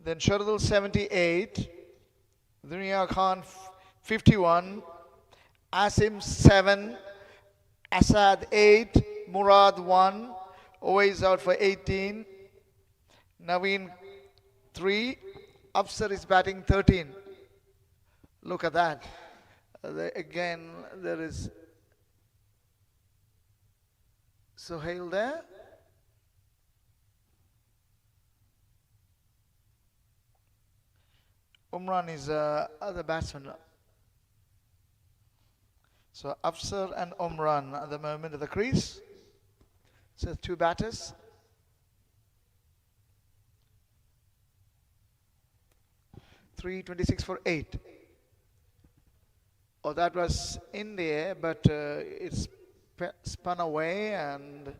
Then Shardul 78, Dunia Khan 51, Asim 7, Asad 8, Murad 1, Owais out for 18, Naveen 3, Afsar is batting 13. Look at that. Again, there is Sohail there. Umran is other batsman. So Afsar and Umran at the moment at the crease. So two batters. .326 for 8. Oh, that was in the air, but it's spun away and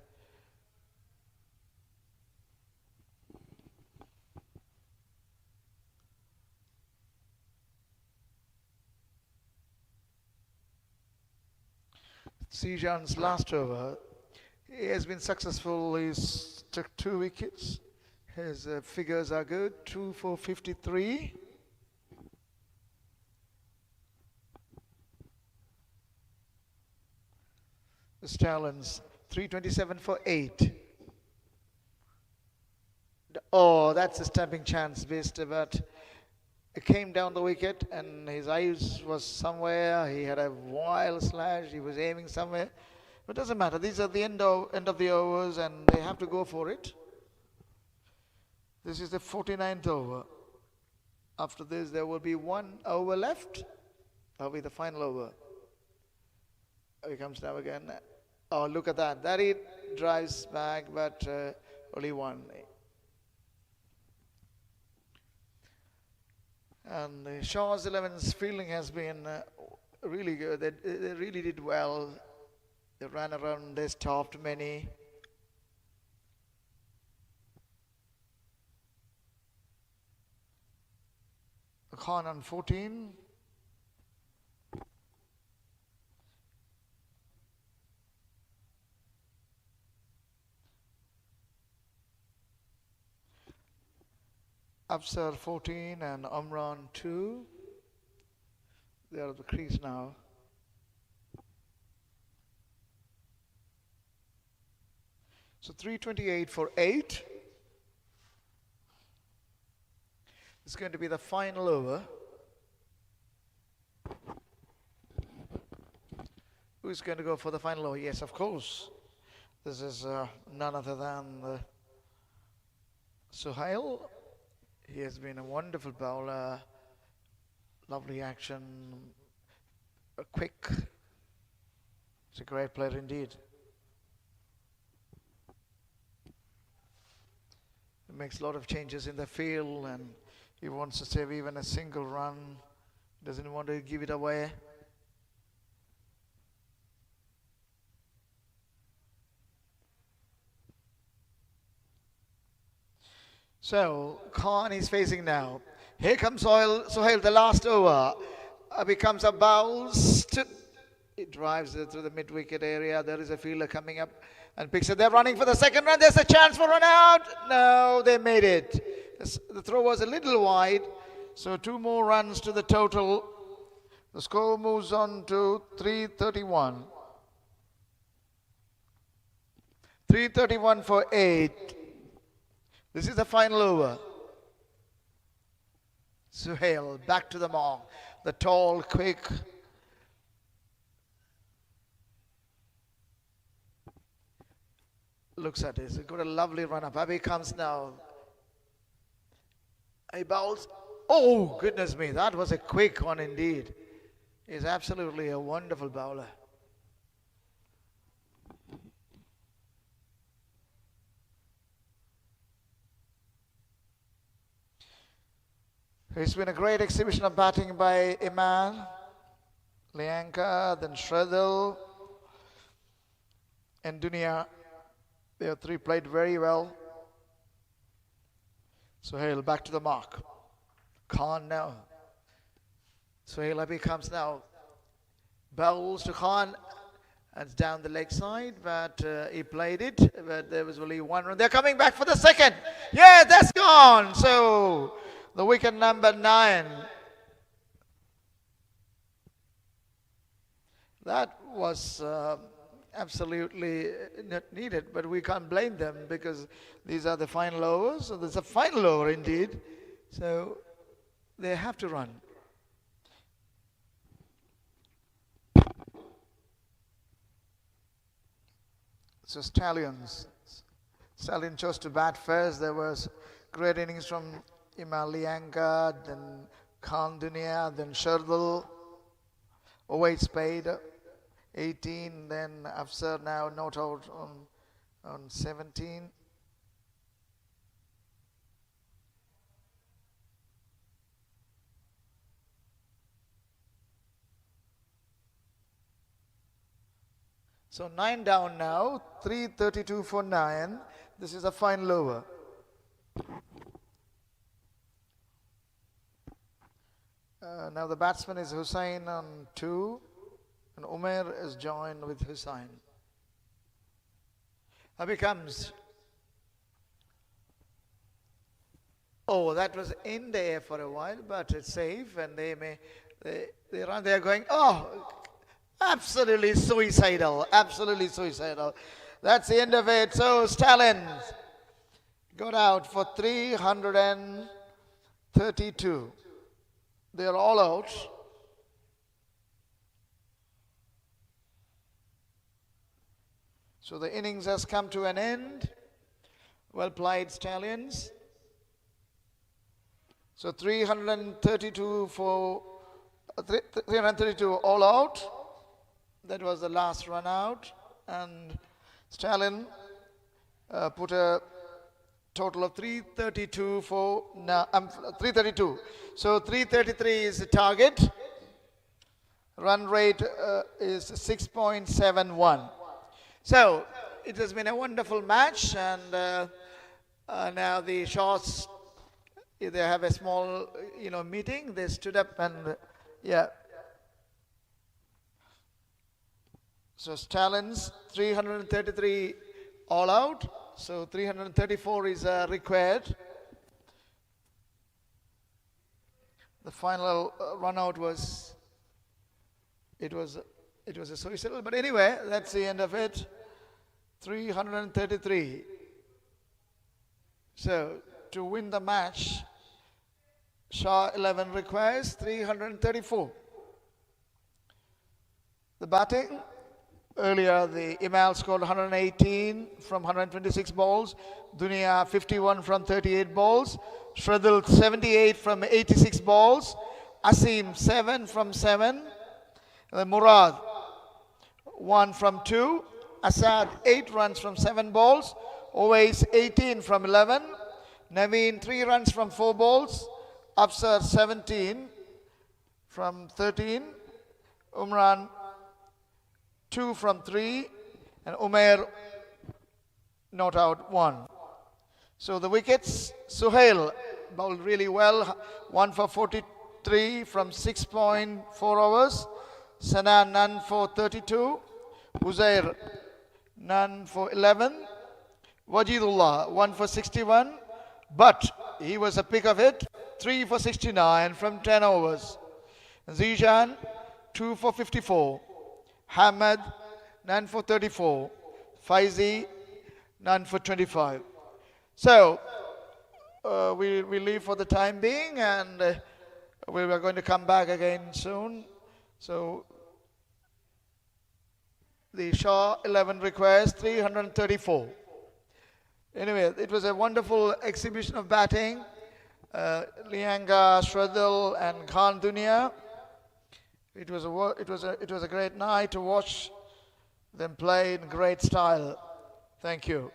Sijan's last over. He has been successful. He's took 2 wickets. His figures are good. 2 for 53. The Stallions 327 for 8. Oh, that's a stamping chance, missed, but it came down the wicket and his eyes was somewhere. He had a wild slash. He was aiming somewhere. But it doesn't matter. These are the end of the overs and they have to go for it. This is the 49th over. After this, there will be 1 over left. That'll be the final over. He comes down again. Oh, look at that. That he drives back, but only 1. And the Shah XI's fielding has been really good. They really did well. They ran around, they stopped many. Khan on 14. Afsar 14 and Umran 2. They are at the crease now. So 328 for 8. It's going to be the final over. Who's going to go for the final over? Yes, of course. This is none other than Sohail. He has been a wonderful bowler, lovely action, quick. He's a great player indeed. He makes a lot of changes in the field and he wants to save even a single run. Doesn't want to give it away. So, Khan is facing now. Here comes Sohail, the last over. Becomes a bounce. It drives it through the mid-wicket area. There is a fielder coming up and picks it. They're running for the second run. There's a chance for run out. No, they made it. The throw was a little wide. So 2 more runs to the total. The score moves on to 331. 331 for 8. This is the final over. Sohail back to the mark. The tall, quick. Looks at this. He's got a lovely run up. Up he comes now. He bowls. Oh, goodness me. That was a quick one indeed. He's absolutely a wonderful bowler. It's been a great exhibition of batting by Iman, Lianka, then Shradul, and Dunia. They have 3 played very well. Sohail back to the mark. Khan now. Sohail up he comes now. Bowls to Khan. And it's down the leg side, but he played it. But there was only 1 run. They're coming back for the second. Yeah, that's gone. So The wicket number 9. That was absolutely not needed, but we can't blame them because these are the final overs. So there's a final over indeed. So they have to run. So Stallions chose to bat first. There was great innings from Lianga, then Khan Dunia, then Shardul. Away Spade, 18. Then Afsar now not out on 17. So 9 down now, 3:32 for 9. This is a final over. Now the batsman is Hussain on 2, and Umair is joined with Hussain. Now becomes, oh, that was in the air for a while, but it's safe, and they run. They are going, oh, absolutely suicidal, absolutely suicidal. That's the end of it. So Stallions got out for 332. They are all out. So the innings has come to an end. Well played, Stallions. So 332 all out. That was the last run out, and Stallion put a total of 332 for 332. So 333 is the target. Run rate is 6.71. So it has been a wonderful match, and now the Shahs, they have a small meeting. They stood up and So Stallions 333 all out. So 334 is required. The final run out was a suicidal, but anyway, that's the end of it. 333. So to win the match, Shah 11 requires 334. The batting. Earlier, the Imal scored 118 from 126 balls. Dunia 51 from 38 balls. Shradul 78 from 86 balls. Asim 7 from 7. Murad 1 from 2. Asad 8 runs from 7 balls. Owais 18 from 11. Naveen 3 runs from 4 balls. Afsar 17 from 13. Umran 2 from 3, and Umair not out 1. So the wickets, Suhail bowled really well, 1 for 43 from 6.4 overs. Sana none for 32. Uzair none for 11. Wajidullah 1 for 61, but he was a pick of it, 3 for 69 from 10 overs. Zijan 2 for 54. Hamad, none for 34. Faizi, none for 25. So, we leave for the time being, and we are going to come back again soon. So, the Shah 11 requires 334. Anyway, it was a wonderful exhibition of batting. Lianga, Shradul, and Khan Dunia. It was a great night to watch them play in great style. Thank you.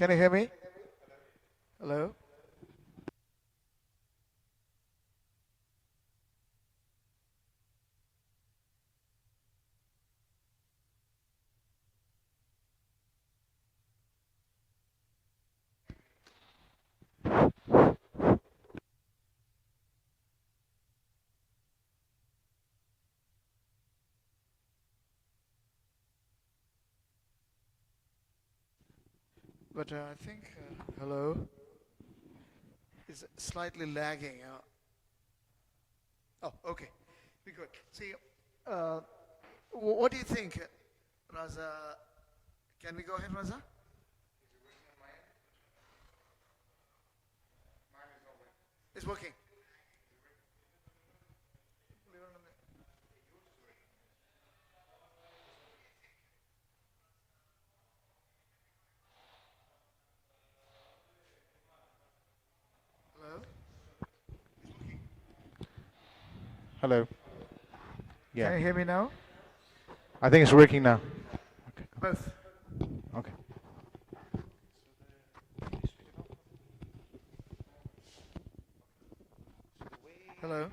Can you hear me? Hello? But I think, hello, is slightly lagging. Oh, okay. Be good. See, what do you think, Raza? Can we go ahead, Raza? It's working. Hello? Hello. Can Yeah. you hear me now? I think it's working now. Both. Okay. Hello?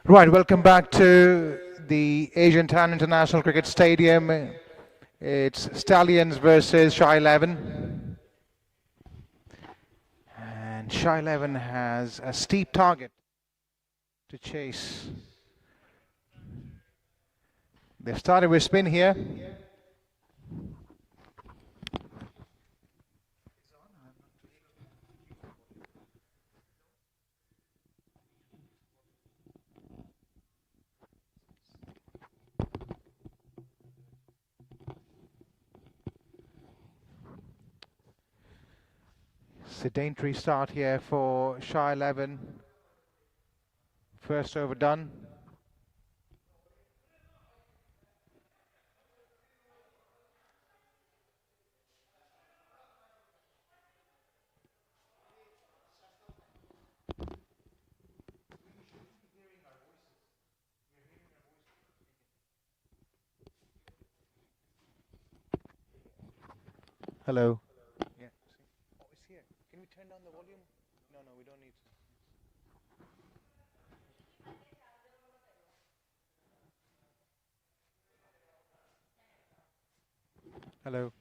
Right, welcome back to the Asian Town International Cricket Stadium. It's Stallions versus Shah XI. And Shah XI has a steep target to chase. They've started with spin here. Sedentary start here for Shah XI. First over done. Hello. Yeah. Oh, it's here. Can we turn down the volume? No, we don't need to. Hello.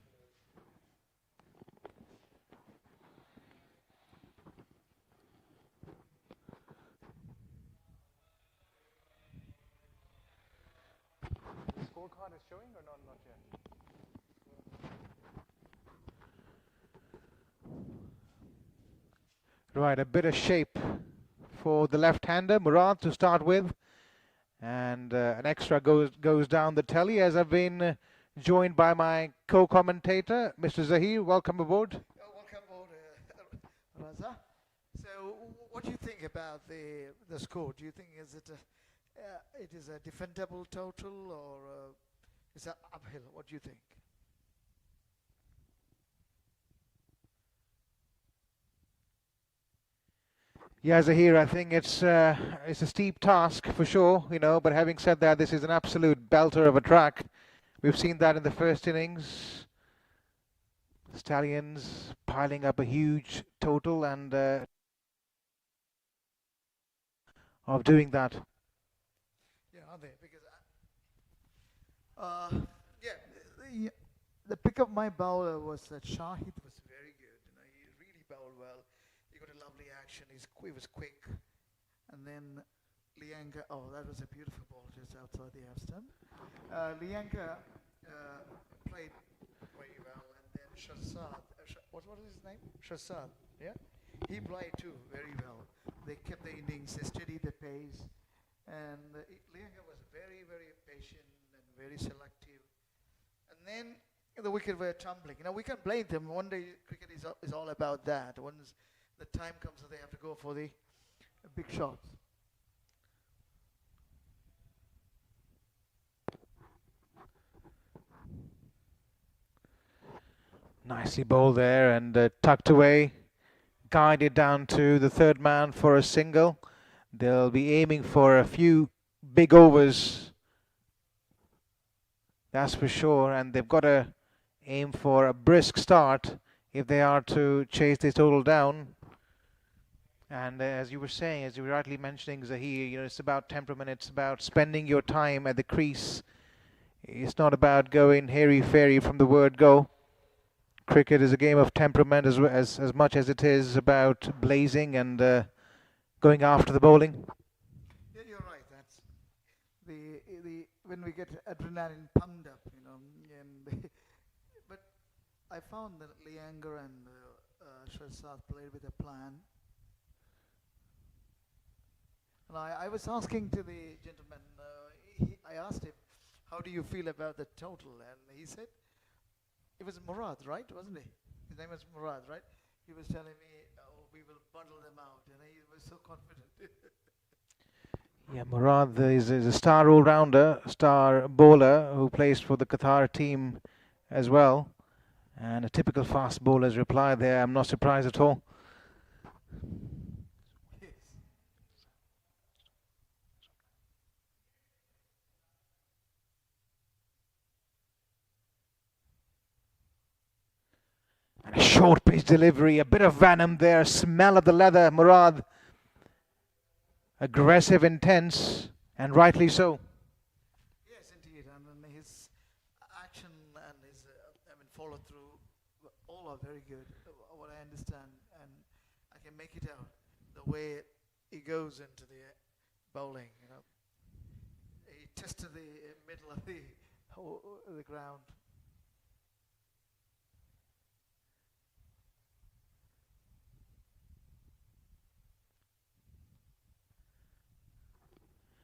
Scorecard is showing or not yet? Right, a bit of shape for the left-hander, Murad, to start with. And an extra goes down the telly as I've been joined by my co-commentator, Mr. Zahir. Welcome aboard. Welcome aboard, Raza. So, what do you think about the score? Do you think it is a defendable total or is it uphill? What do you think? Yeah, Zahir, I think it's a steep task for sure, but having said that, this is an absolute belter of a track. We've seen that in the first innings. Stallions piling up a huge total and of doing that. Yeah, are they? Because Uh, yeah, the pick of my bowler was that Shahid was very good. You know, he really bowled well. He got a lovely action. He was quick. And then Lianga, oh, that was a beautiful ball just outside the half stump. Lianga played very well, and then Shahzad, what was his name? Shahzad, yeah? He played too very well. They kept the innings, they steadied the pace, and Lianga was very, very patient and very selective. And then the wicket were tumbling. You know, we can't blame them. One day cricket is all about that. Once the time comes, they have to go for the big shots. Nicely bowled there and tucked away, guided down to the third man for a single. They'll be aiming for a few big overs, that's for sure, and they've got to aim for a brisk start if they are to chase this total down. And as you were saying, as you were rightly mentioning, Zahir, you know, it's about temperament, it's about spending your time at the crease. It's not about going hairy-fairy from the word go. Cricket is a game of temperament as much as it is about blazing and going after the bowling. Yeah, you're right. That's the when we get adrenaline pumped up, you know. And but I found that Lianger and Shahzad played with a plan. And I was asking to the gentleman, I asked him, how do you feel about the total? And he said, it was Murad, right? Wasn't he? His name was Murad, right? He was telling me, oh, we will bundle them out. And he was so confident. Yeah, Murad is a star all-rounder, star bowler who plays for the Qatar team as well. And a typical fast bowler's reply there, I'm not surprised at all. Yes. And a short pitch delivery, a bit of venom there, smell of the leather, Murad. Aggressive, intense, and rightly so. Yes, indeed. And then his action and his follow through, all are very good. What I understand, and I can make it out the way he goes into the bowling. You know, he tested the middle of the ground.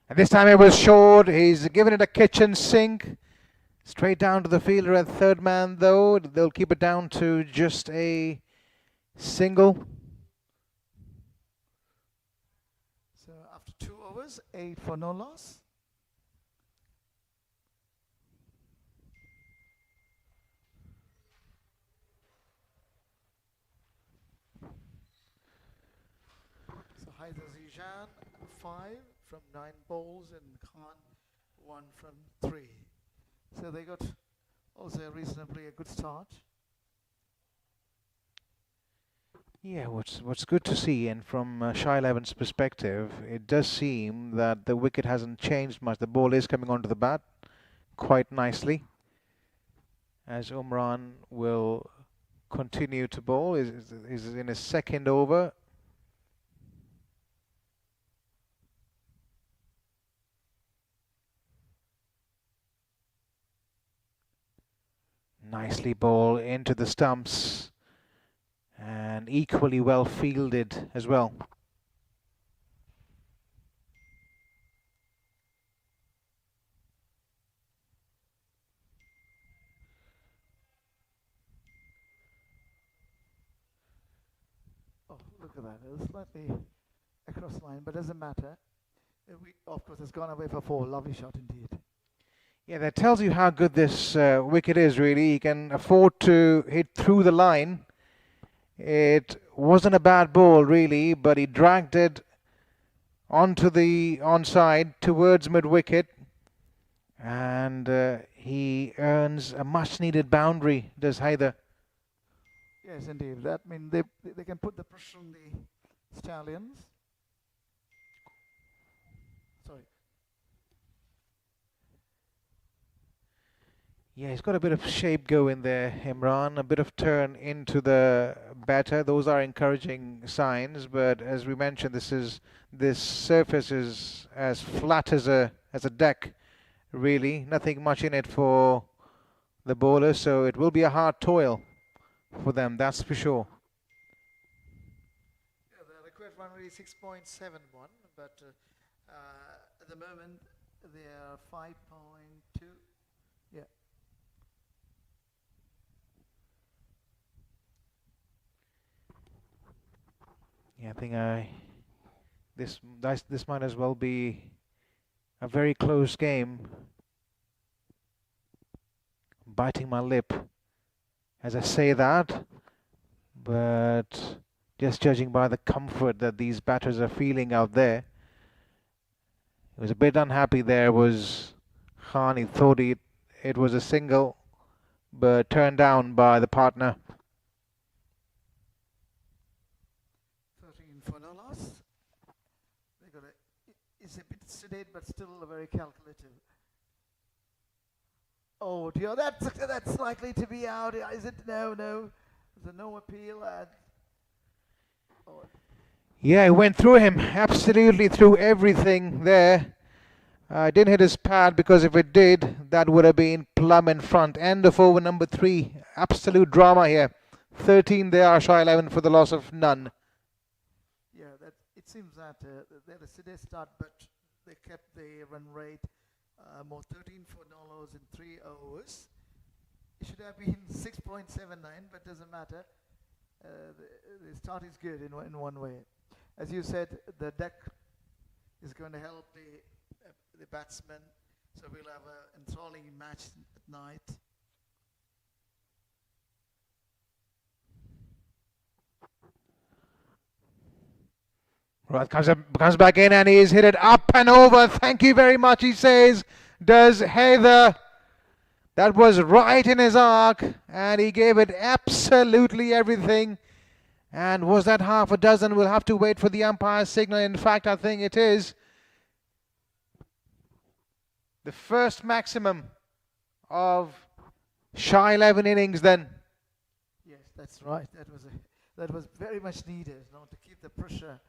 And this time it was short. He's given it a kitchen sink. Straight down to the fielder at third man, though. They'll keep it down to just a single. So after 2 overs, 8 for no loss. So Haider Zijan, 5 from 9 balls, and Khan 1 from 3. So they got also reasonably a good start. Yeah, what's good to see, and from Shah XI's perspective, it does seem that the wicket hasn't changed much. The ball is coming onto the bat quite nicely, as Umran will continue to bowl. Is in his second over. Nicely ball into the stumps, and equally well fielded as well. Oh, look at that. It was slightly across the line, but doesn't matter. Of course, it's gone away for 4. Lovely shot indeed. Yeah, that tells you how good this wicket is, really. He can afford to hit through the line. It wasn't a bad ball, really, but he dragged it onto the onside towards mid-wicket. And he earns a much-needed boundary, does Haider. Yes, indeed. That means they can put the pressure on the Stallions. Sorry. Yeah, he's got a bit of shape going there, Imran, a bit of turn into the batter. Those are encouraging signs, but as we mentioned, this surface is as flat as a deck, really. Nothing much in it for the bowler, so it will be a hard toil for them, that's for sure. Yeah, the required run rate is 6.71, but at the moment they are 5.2. Yeah. Yeah, I think this might as well be a very close game. Biting my lip as I say that, but just judging by the comfort that these batters are feeling out there, he was a bit unhappy there was Khan. He thought it was a single, but turned down by the partner. 13 for no loss. They got it's a bit sedate, but still very calculative. Oh dear, that's likely to be out. Is it? No, no. There's no appeal. Oh. Yeah, it went through him, absolutely through everything there. Didn't hit his pad, because if it did, that would have been plumb in front. End of over number 3. Absolute drama here. 13 there, Shah 11 for the loss of none. Yeah, it seems that they had a sedate start, but they kept the run rate more 13 for no loss in 3 overs. It should have been 6.79, but doesn't matter. The start is good in one way. As you said, the deck is going to help the batsmen, so we'll have an enthralling match at night. Right, comes back in, and he's hit it up and over. Thank you very much, he says. Does Heather. That was right in his arc, and he gave it absolutely everything. And was that half a dozen? We'll have to wait for the umpire's signal. In fact, I think it is the first maximum of Shah 11 innings then. Yes, that's right. That was very much needed, to keep the pressure.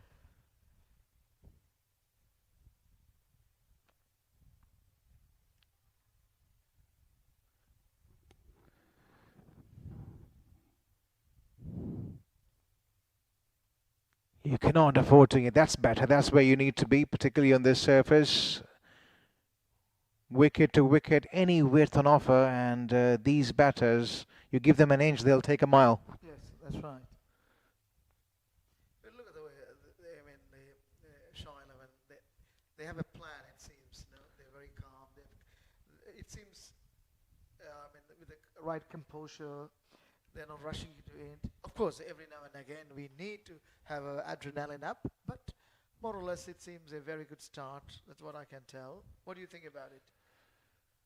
You cannot afford to get. That's better. That's where you need to be, particularly on this surface. Wicket to wicket, any width on offer, and these batters, you give them an inch, they'll take a mile. Yes, that's right. But look at the way the Shah 11. They have a plan. It seems. They're very calm. It seems. With the right composure, they're not rushing into it. Of course, every now and again we need to have adrenaline up, but more or less it seems a very good start. That's what I can tell. What do you think about it?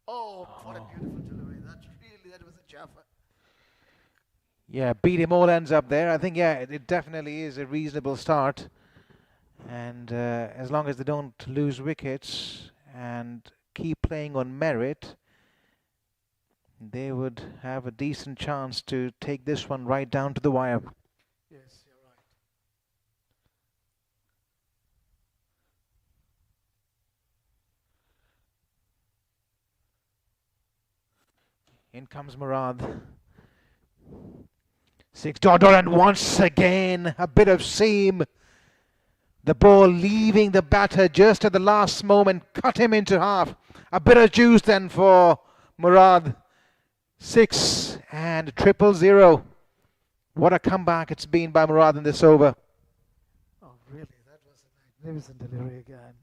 Oh, what a beautiful delivery. That was a jaffa. Yeah, beat him all ends up there. I think, yeah, it definitely is a reasonable start. And as long as they don't lose wickets and keep playing on merit, they would have a decent chance to take this one right down to the wire. Yes, you're right. In comes Murad. 6 dodder, and once again a bit of seam. The ball leaving the batter just at the last moment, cut him into half. A bit of juice then for Murad. 6 and 000. What a comeback it's been by Murad in this over. Oh, really? That was a magnificent delivery again.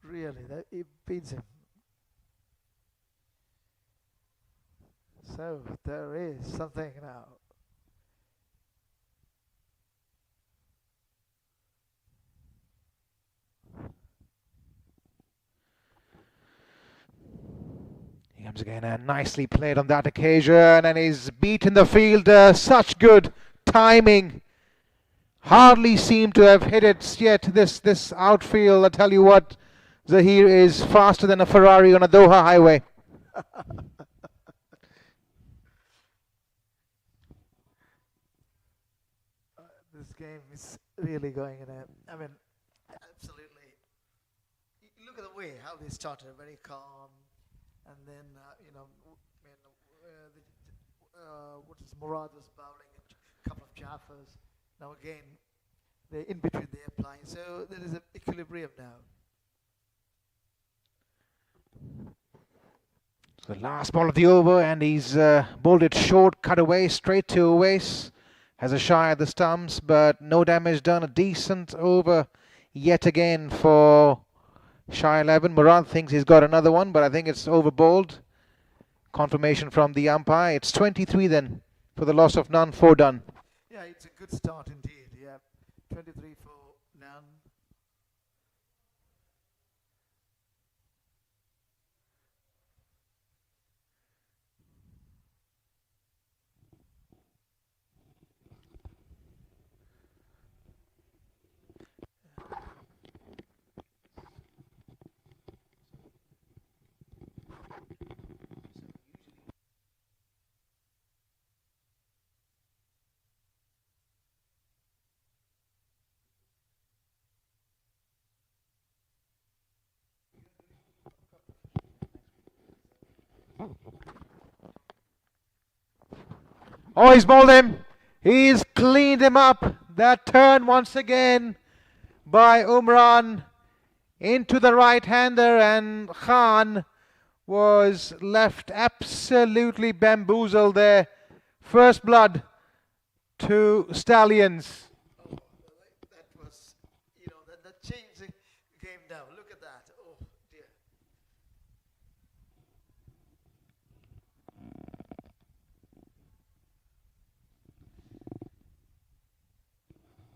Really, it beats him. So there is something now. He comes again, and nicely played on that occasion, and he's beaten the fielder. Such good timing. Hardly seemed to have hit it yet. This outfield, I tell you what, Zahir is faster than a Ferrari on a Doha highway. really going in a, I mean, absolutely. Look at the way how they started, very calm, and then what is Murad was bowling a couple of jaffers. Now again, they're in between, they're applying, so there is an equilibrium now. So the last ball of the over, and he's bowled it short, cut away, straight to Uwais. Has a shy at the stumps, but no damage done. A decent over yet again for Shah 11. Murad thinks he's got another one, but I think it's over bowled. Confirmation from the umpire. It's 23 then for the loss of none, 4 done. Yeah, it's a good start indeed. Yeah, 23 for none. Oh, he's bowled him. He's cleaned him up. That turn once again by Umran into the right-hander, and Khan was left absolutely bamboozled there. First blood to Stallions. Oh, that was, that changed the game now. Look at that. Oh dear.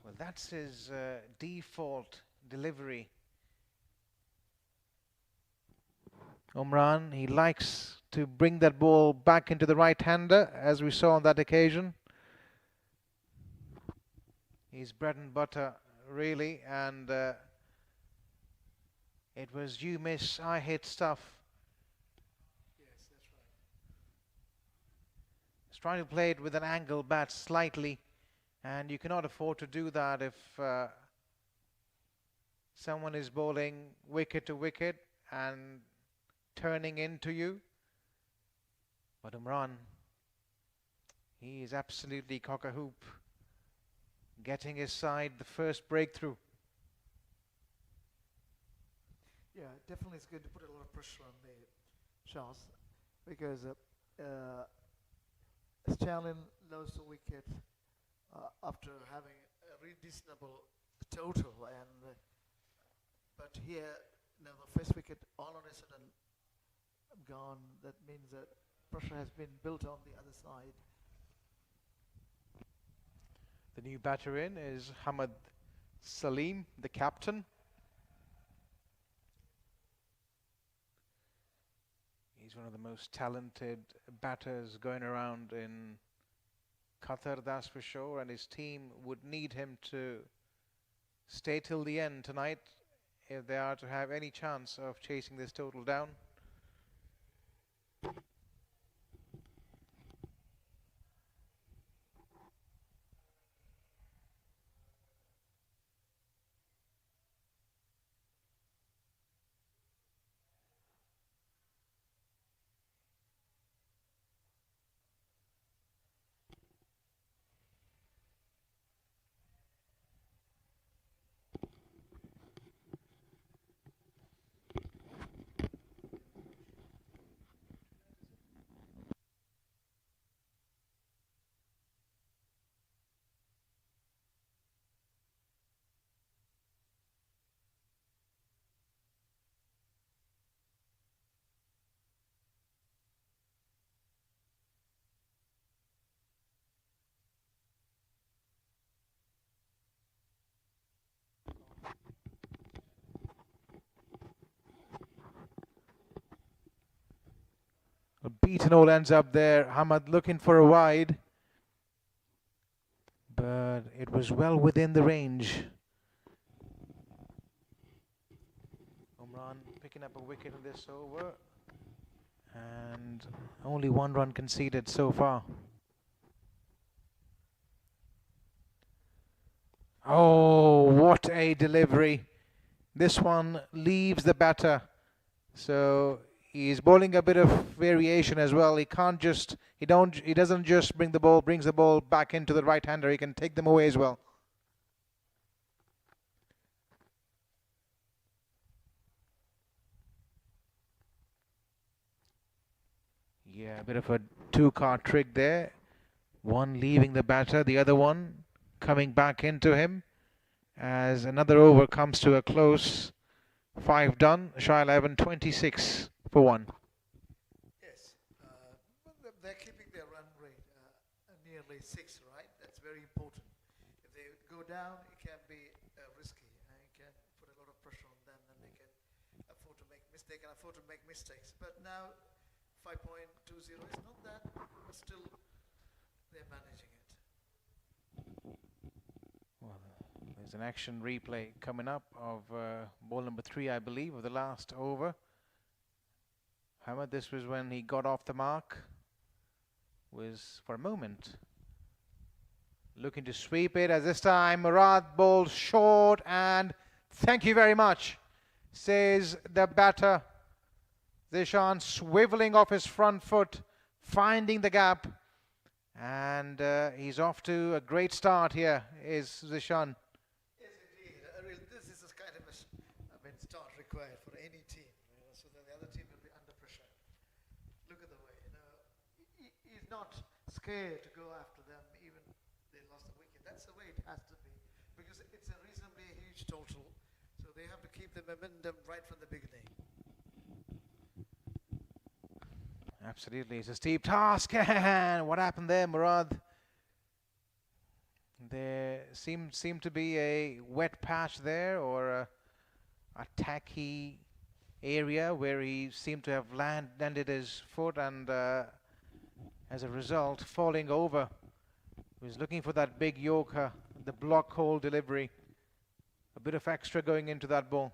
Well, that's his default delivery. Umran, he likes to bring that ball back into the right-hander, as we saw on that occasion. He's bread and butter, really, and it was you miss, I hit stuff. Yes, that's right. He's trying to play it with an angle bat slightly, and you cannot afford to do that if someone is bowling wicket to wicket and turning into you. But Umran, he is absolutely cock-a-hoop, getting his side the first breakthrough. Yeah, definitely it's going to put a lot of pressure on the Shahs because Stallion lost a wicket after having a reasonable total, and but here now the first wicket all on a sudden gone. That means that pressure has been built on the other side. The new batter in is Hamad Salim, the captain. He's one of the most talented batters going around in Qatar, that's for sure, and his team would need him to stay till the end tonight if they are to have any chance of chasing this total down. A beaten all ends up there. Hamad looking for a wide, but it was well within the range. Umran picking up a wicket in this over, and only 1 run conceded so far. Oh, what a delivery. This one leaves the batter. So he's bowling a bit of variation as well. He doesn't just brings the ball back into the right hander. He can take them away as well. Yeah, a bit of a two-card trick there. One leaving the batter, the other one coming back into him as another over comes to a close. 5 done, Shah 11, 26 for 1. Yes, they're keeping their run rate nearly 6, right? That's very important. If they go down, it can be risky. It can put a lot of pressure on them, and they can afford to make mistakes. But now 5.20 is not that, but still they're managing it. Well, there's an action replay coming up of ball number 3, I believe, of the last over. Hamad, this was when he got off the mark. Was for a moment looking to sweep it, as this time Murad bowls short, and thank you very much, says the batter. Zishan swiveling off his front foot, finding the gap, and he's off to a great start here, is Zishan. Yes, indeed. This is a kind of start required for any team, so that the other team will be under pressure. Look at the way, he's not scared to go after them, even they lost the wicket. That's the way it has to be, because it's a reasonably huge total, so they have to keep the momentum right from the beginning. Absolutely, it's a steep task. And what happened there, Murad? There seemed to be a wet patch there, or a tacky area where he seemed to have landed his foot, and as a result, falling over. He was looking for that big yorker, the block hole delivery. A bit of extra going into that ball.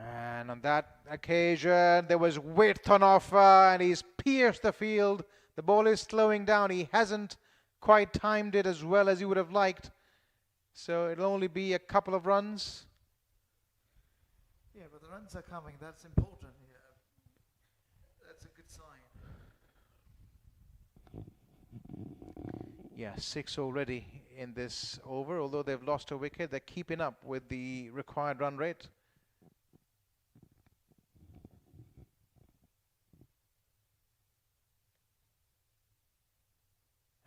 And on that occasion, there was width on offer, and he's pierced the field. The ball is slowing down. He hasn't quite timed it as well as he would have liked. So it'll only be a couple of runs. Yeah, but the runs are coming. That's important. Yeah. That's a good sign. Yeah, 6 already in this over. Although they've lost a wicket, they're keeping up with the required run rate.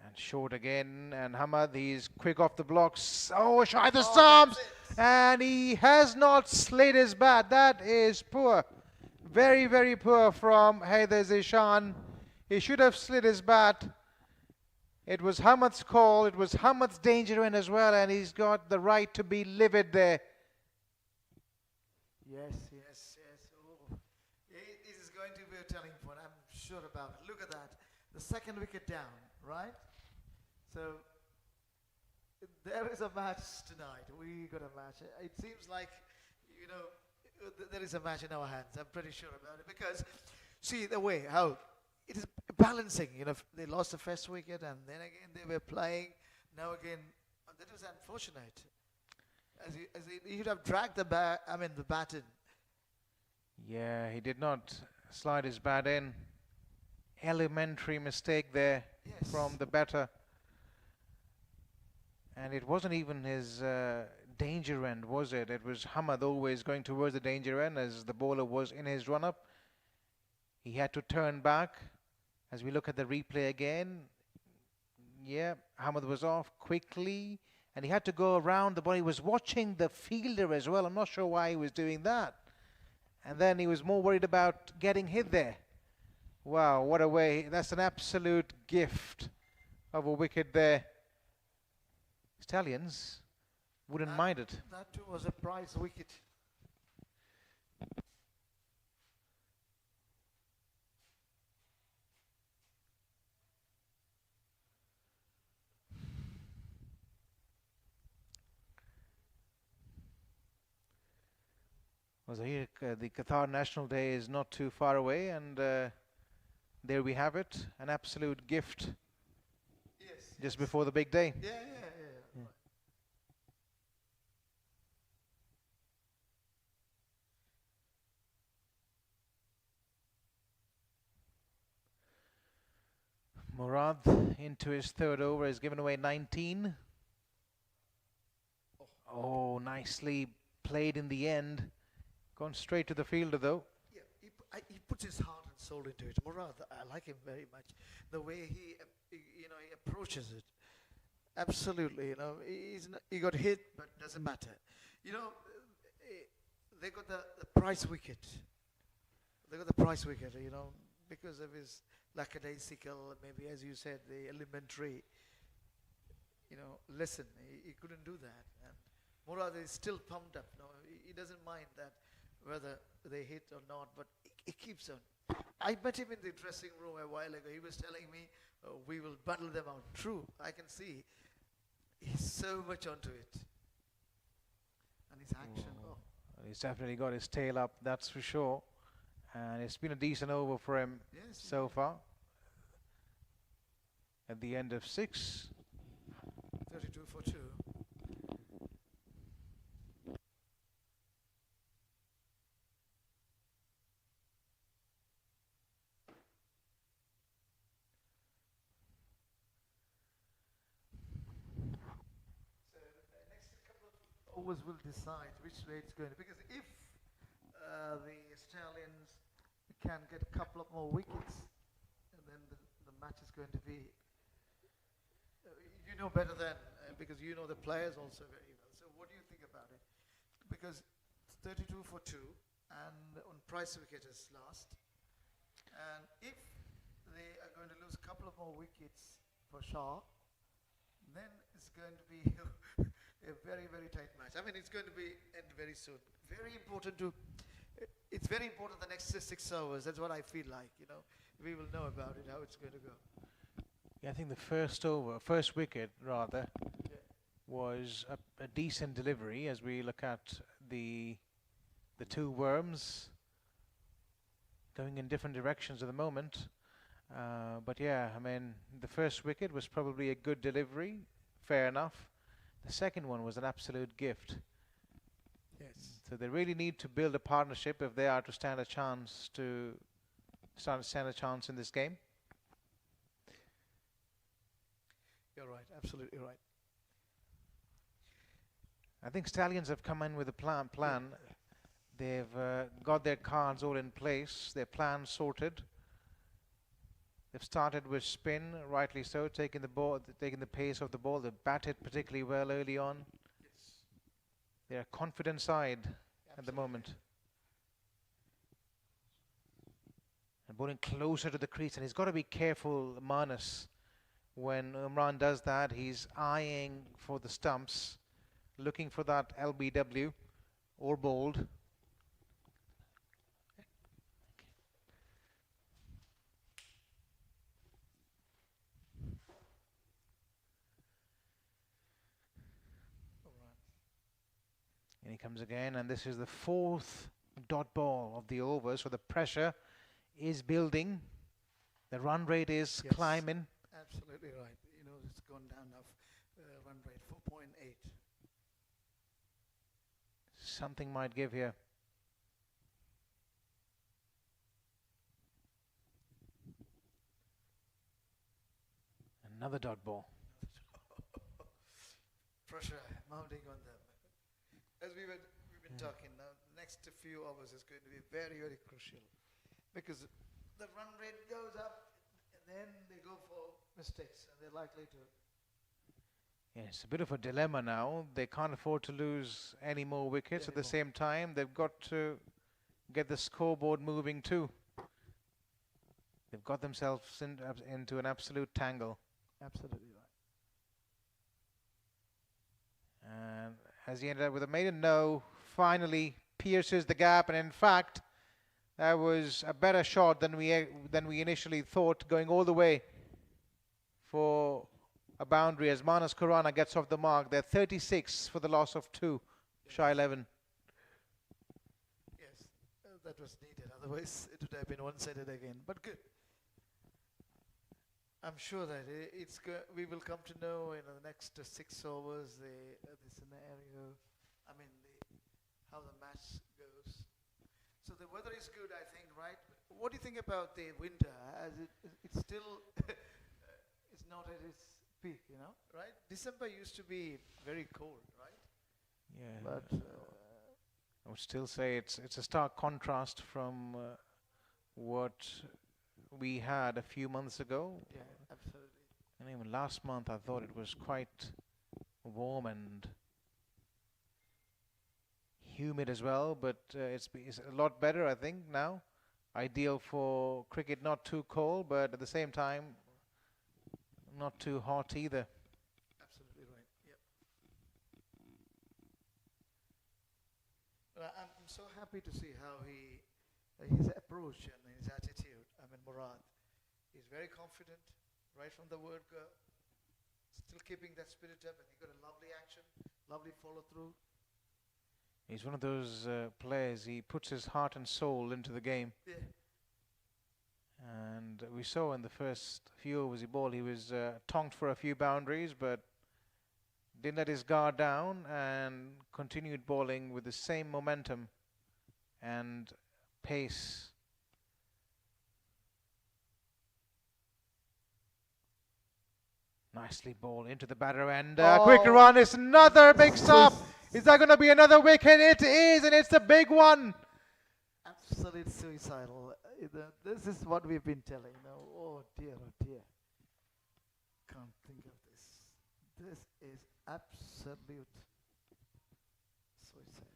And short again, and Hamad, he's quick off the blocks. Oh, shy the stumps! And he has not slid his bat. That is poor. Very, very poor from Haider Zishan. He should have slid his bat. It was Hamad's call. It was Hamad's danger in as well, and he's got the right to be livid there. Yes. Oh. This is going to be a turning point. I'm sure about it. Look at that. The second wicket down, right? So there is a match tonight. We got a match. It seems like, there is a match in our hands. I'm pretty sure about it, because see the way how it is balancing. They lost the first wicket, and then again they were playing. Now again, that was unfortunate. He should have dragged the bat in. Yeah, he did not slide his bat in. Elementary mistake there from the batter. And it wasn't even his danger end, was it? It was Hamad always going towards the danger end as the bowler was in his run-up. He had to turn back. As we look at the replay again, yeah, Hamad was off quickly, and he had to go around the ball. He was watching the fielder as well. I'm not sure why he was doing that. And then he was more worried about getting hit there. Wow, what a way. That's an absolute gift of a wicket there. Stallions wouldn't mind it. That too was a prize wicket. Well, Zahir, the Qatar National Day is not too far away, and there we have it, an absolute gift Yes. just before the big day. Yeah. Yeah. Right. Murad into his third over has given away 19. Oh, nicely played in the end. Gone straight to the fielder though. Yeah, he puts his heart and soul into it. Murad, I like him very much. The way he approaches it. Absolutely, he got hit, but doesn't matter. They got the price wicket. They got the price wicket, because of his lackadaisical, maybe as you said, the elementary, lesson. He couldn't do that. And Murad is still pumped up. He doesn't mind that whether they hit or not, but he keeps on. I met him in the dressing room a while ago. He was telling me, we will battle them out. True, I can see. He's so much onto it. And his action, He's definitely got his tail up, that's for sure. And it's been a decent over for him so far. At the end of 6. 32 for 2. Overs will decide which way it's going. Because if the Stallions can get a couple of more wickets, then the match is going to be. You know better than because you know the players also very well. So what do you think about it? Because it's 32 for 2, and on price wicket is last. And if they are going to lose a couple of more wickets for Shah, then it's going to be a very, very tight match. I mean, it's going to be end very soon. Very important it's very important the next 6 overs. That's what I feel like, We will know about it, how it's going to go. Yeah, I think the first wicket rather, was a decent delivery as we look at the two worms going in different directions at the moment. But yeah, I mean, the first wicket was probably a good delivery, fair enough. The second one was an absolute gift. Yes. So they really need to build a partnership if they are to stand a chance in this game. You're right, absolutely right. I think Stallions have come in with a plan. They've got their cards all in place, their plan sorted. They've started with spin, rightly so, taking the pace of the ball. They've batted particularly well early on. Yes. They're a confident side at the moment. And bowling closer to the crease, and he's got to be careful, Manas. When Umran does that, he's eyeing for the stumps, looking for that LBW or bowled. And he comes again, and this is the 4th dot ball of the over, so the pressure is building. The run rate is climbing. Absolutely right. It's gone down now. Run rate 4.8. Something might give here. Another dot ball. Pressure mounting on them. As we've been talking now, the next few hours is going to be very, very crucial. Because the run rate goes up, and then they go for mistakes, and they're likely to. Yeah, it's a bit of a dilemma now. They can't afford to lose any more wickets. At the same time, they've got to get the scoreboard moving too. They've got themselves into an absolute tangle. Absolutely right. And as he ended up with a maiden no, finally pierces the gap, and in fact, that was a better shot than we initially thought, going all the way for a boundary as Manas Khurana gets off the mark. They're 36 for the loss of 2, Shah 11. Yeah, that was needed. Otherwise, it would have been one-sided again. But good. I'm sure that we will come to know in the next 6 overs the scenario. I mean, how the match goes. So the weather is good, I think, right? What do you think about the winter? As it's still it's not at its peak, right? December used to be very cold, right? Yeah. But I would still say it's a stark contrast from what we had a few months ago. yeah, absolutely. And even last month I thought it was quite warm and humid as well, but it's a lot better, I think, now. Ideal for cricket, not too cold, but at the same time not too hot either. Absolutely right. Yep. Well, I'm so happy to see how his approach and his attitude. I mean, Murad, he's very confident right from the word go. Still keeping that spirit up, and he got a lovely action, lovely follow through. He's one of those players, he puts his heart and soul into the game. Yeah. And we saw in the first few overs he bowled, he was tonked for a few boundaries, but didn't let his guard down and continued bowling with the same momentum and pace. Nicely bowled into the batter, and quick run is another big stop. Is that going to be another wicket? It is, and it's the big one. Absolute suicidal. This is what we've been telling. Oh dear, oh dear. Can't think of this. This is absolute suicidal.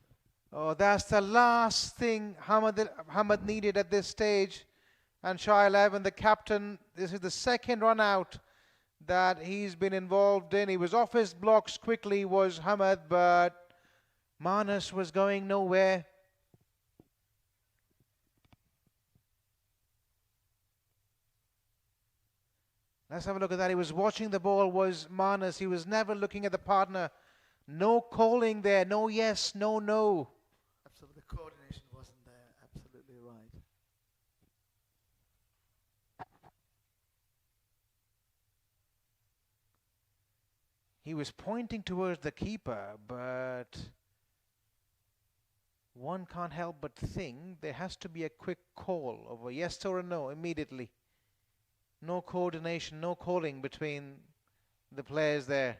Oh, that's the last thing Hamad needed at this stage. And Shah XI, the captain, this is the second run out that he's been involved in. He was off his blocks quickly, was Hamad, but Manas was going nowhere. Let's have a look at that. He was watching the ball, was Manas. He was never looking at the partner. No calling there. No yes, no no. Absolutely. The coordination wasn't there. Absolutely right. He was pointing towards the keeper, but one can't help but think there has to be a quick call of a yes or a no immediately. No coordination, no calling between the players there.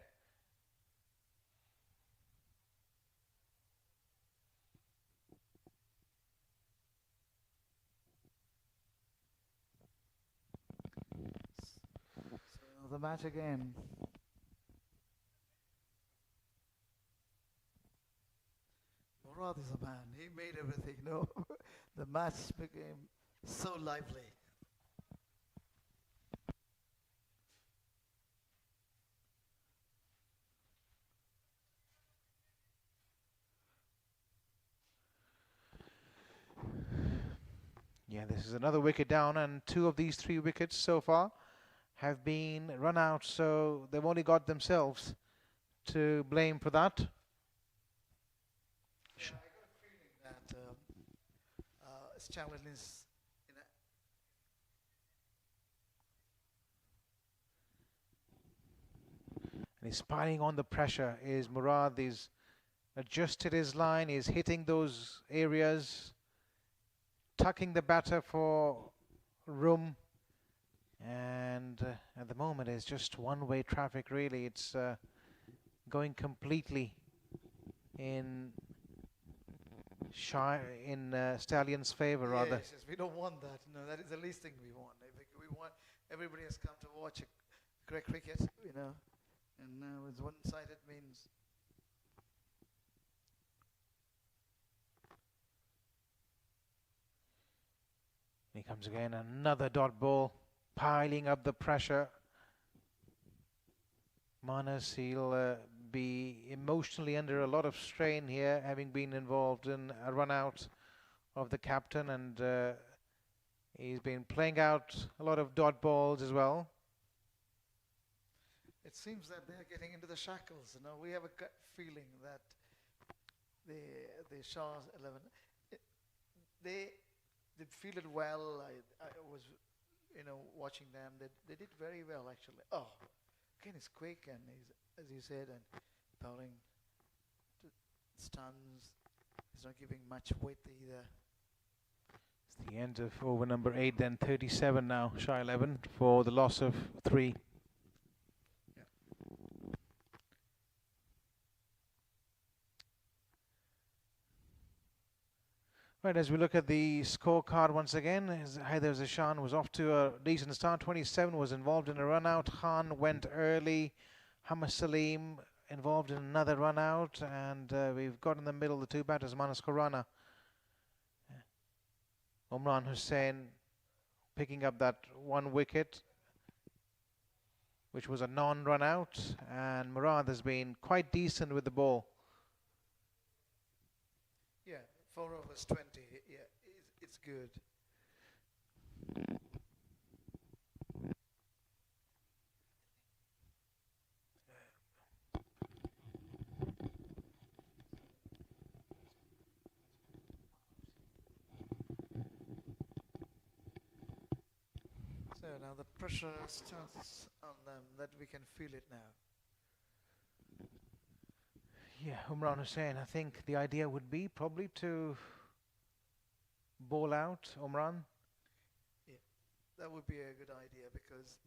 So the match again. Murad is a man. He made everything. The match became so lively. Yeah, this is another wicket down, and 2 of these 3 wickets so far have been run out, so they've only got themselves to blame for that. Yeah, I got a feeling that Stallions is And he's piling on the pressure. Is Murad, he's adjusted his line, he's hitting those areas, tucking the batter for room, and at the moment it's just one-way traffic really. It's going completely in Stallions' favour rather. Yes, we don't want that. No, that is the least thing we want. We want everybody has come to watch cricket, and now it's one-sided means. He comes again, another dot ball, piling up the pressure. Manas, he'll be emotionally under a lot of strain here, having been involved in a run out of the captain, and he's been playing out a lot of dot balls as well. It seems that they're getting into the shackles. We have a gut feeling that the Shah XI, they fielded well. I was, watching them. They did very well actually. Oh, Kane is quick and he's, as you said, and bowling to stuns. He's not giving much weight either. It's the end of over number 8, then 37 now, Shah 11 for the loss of 3. Yeah. Right, as we look at the scorecard once again, Haider Zishan was off to a decent start. 27 was involved in a run out. Khan went early. Hamad Salim involved in another run out, and we've got in the middle the two batters, Manas Khurana. Umran Hussain picking up that 1 wicket, which was a non-run out, and Murad has been quite decent with the ball. Yeah, 4 overs 20. Yeah, it's good. So now the pressure starts on them, that we can feel it now. Yeah, Umran Hussain, I think the idea would be probably to bowl out Umran. Yeah, that would be a good idea because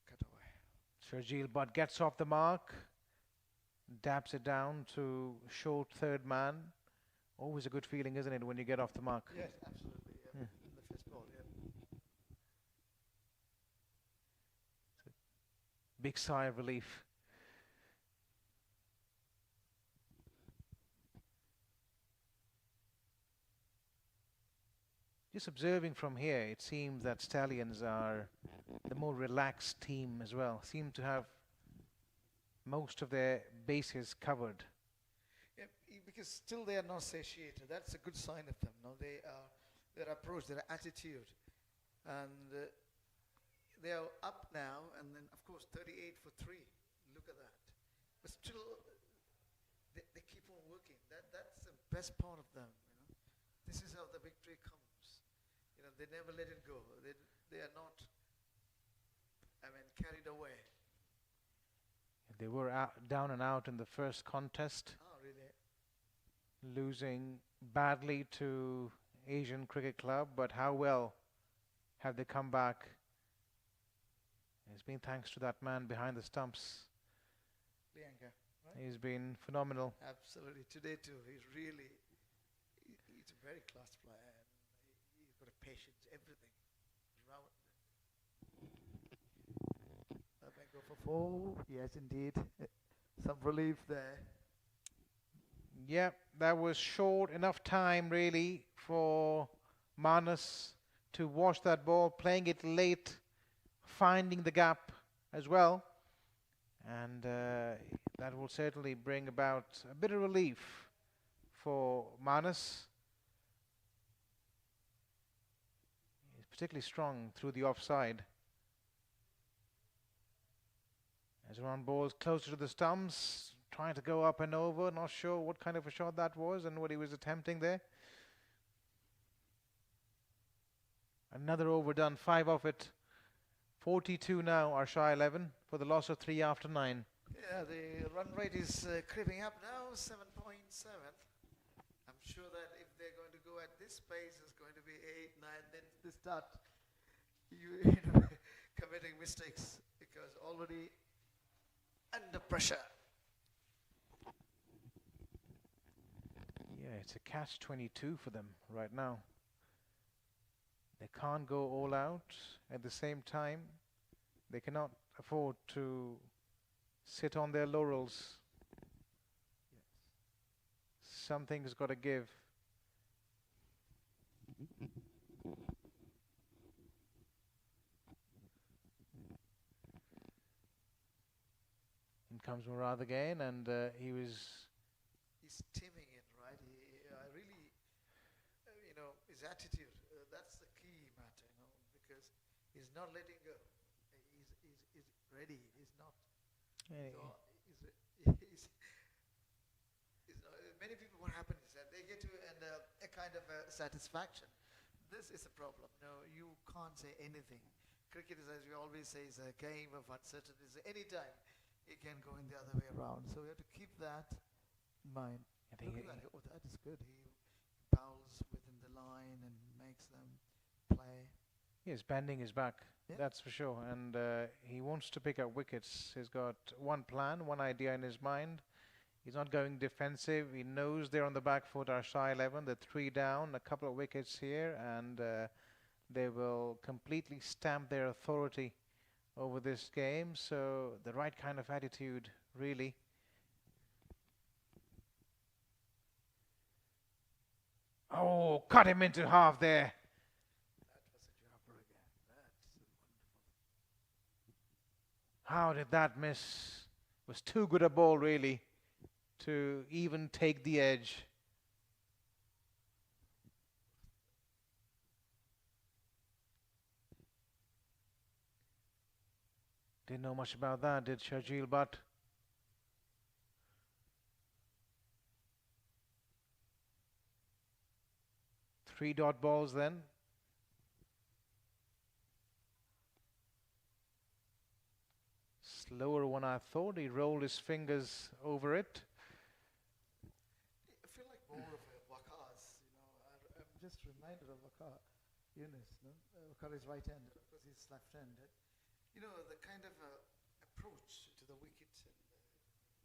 cut away. Sharjeel Butt gets off the mark, dabs it down to short third man. Always a good feeling, isn't it, when you get off the mark? Yes, absolutely. Yeah. In the first ball, yeah. Big sigh of relief. Just observing from here, it seems that Stallions are the more relaxed team as well. Seem to have most of their bases covered. Yeah, because still they are not satiated. That's a good sign of them. No, their approach, their attitude, and they are up now. And then, of course, 38 for 3. Look at that. But still, they keep on working. That's the best part of them. This is how the victory comes. They never let it go. They are not, carried away. They were down and out in the first contest. Oh, really? Losing badly to Asian Cricket Club, but how well have they come back? It's been thanks to that man behind the stumps. Priyanka, right? He's been phenomenal. Absolutely. Today too, he's a very class player. And he's got a patience, everything. Around. That may go for 4. Yes, indeed. Some relief there. Yeah, that was short enough time really for Manas to watch that ball, playing it late, finding the gap as well. And that will certainly bring about a bit of relief for Manas. He's particularly strong through the offside. As Ron balls closer to the stumps, trying to go up and over, not sure what kind of a shot that was and what he was attempting there. Another overdone, 5 off it. 42 now are Shah 11 for the loss of 3 after 9. Yeah, the run rate is creeping up now, 7.7. I'm sure that if they're going to go at this pace, it's going to be 8, 9. Then they start committing mistakes because already under pressure. Yeah, it's a catch-22 for them right now. They can't go all out. At the same time, they cannot afford to sit on their laurels. Yes. Something's got to give. In comes Murad again, and He's teaming in, right? I really, his attitude. That's the key matter, because he's not letting go. He's ready. He's not. So many people, what happens is that they get kind of satisfaction. This is a problem. No, you can't say anything. Cricket is, as we always say, is a game of uncertainties. Anytime it can go in the other way around. So we have to keep that in mind. I think Look at he- that. Oh, that is good. He bowls within the line and makes them play. He is bending his back, Yeah. that's for sure. And he wants to pick up wickets. He's got one plan, one idea in his mind. He's not going defensive. He knows they're on the back foot, our Shah 11. They're 3 down, a couple of wickets here, and they will completely stamp their authority over this game. So the right kind of attitude, really. Oh, cut him into half there. That was a jobber again. That's wonderful. How did that miss? It was too good a ball, really, to even take the edge. Didn't know much about that, did Shajil Butt? Three dot balls then. Slower one, I thought. He rolled his fingers over it. I feel like more of a Waqas, I'm just reminded of Waqar Yunus, no? Waqar is right-handed, of course he's left-handed. The kind of approach to the wicket and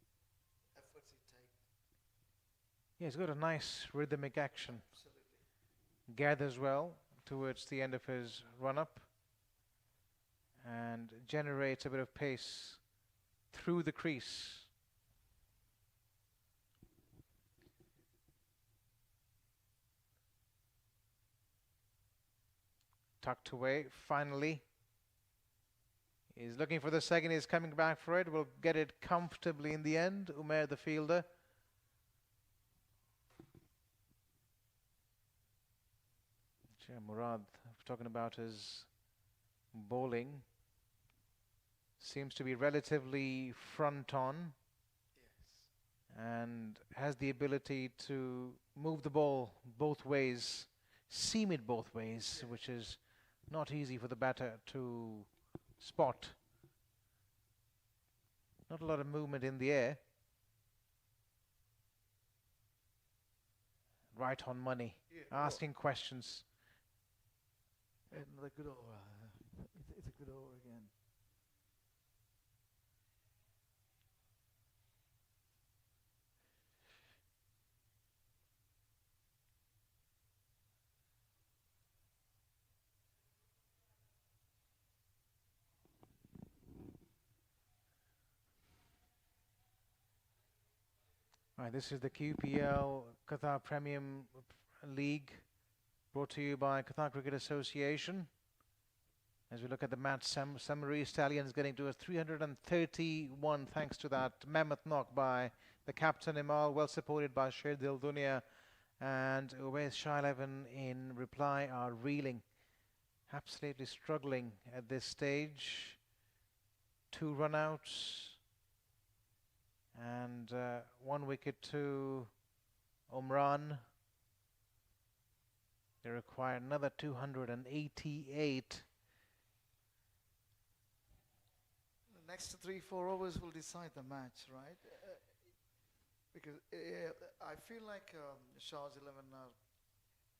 the efforts he takes. Yeah, he's got a nice rhythmic action. Absolutely. Gathers well towards the end of his run-up and generates a bit of pace through the crease. Tucked away, finally. He's looking for the second, he's coming back for it, will get it comfortably in the end. Umair, the fielder. Murad, talking about his bowling, seems to be relatively front on. Yes. And has the ability to move the ball both ways, seam it both ways, Yeah. which is not easy for the batter to spot. Not a lot of movement in the air. Right on money, Yeah. asking questions. Another good over. It's a good over again. Right, this is the QPL Qatar Premium League, brought to you by Qatar Cricket Association. As we look at the match summary, Stallions getting to us 331 thanks to that mammoth knock by the captain Imal, well supported by Sher Dil Dunia, and Uwais Shah 11 in reply are reeling, absolutely struggling at this stage. 2 run-outs and 1 wicket to Umran. They require another 288. The next 3-4 overs will decide the match, right? Because I feel like Shah's 11 are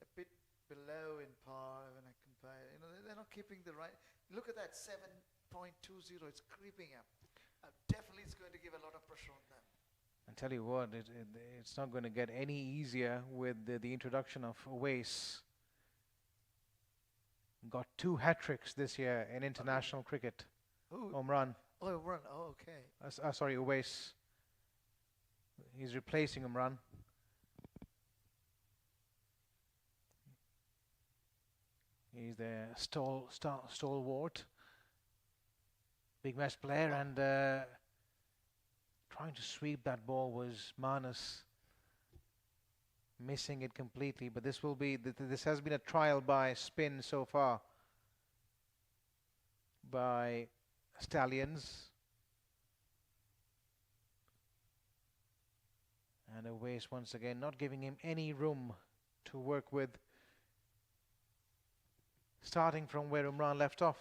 a bit below in par when I compare. They're not keeping the right. Look at that 7.20. It's creeping up. Definitely, it's going to give a lot of pressure on them. And tell you what, it's not going to get any easier with the introduction of Uwais. Got 2 hat-tricks this year in international cricket. Who? Umran. Oh, run. Oh, okay. Sorry, Uwais. He's replacing Umran. He's the stalwart. Big match player, and trying to sweep that ball was Manas. Missing it completely, but this will be this has been a trial by spin so far by Stallions, and Uwais once again not giving him any room to work with, starting from where Umran left off.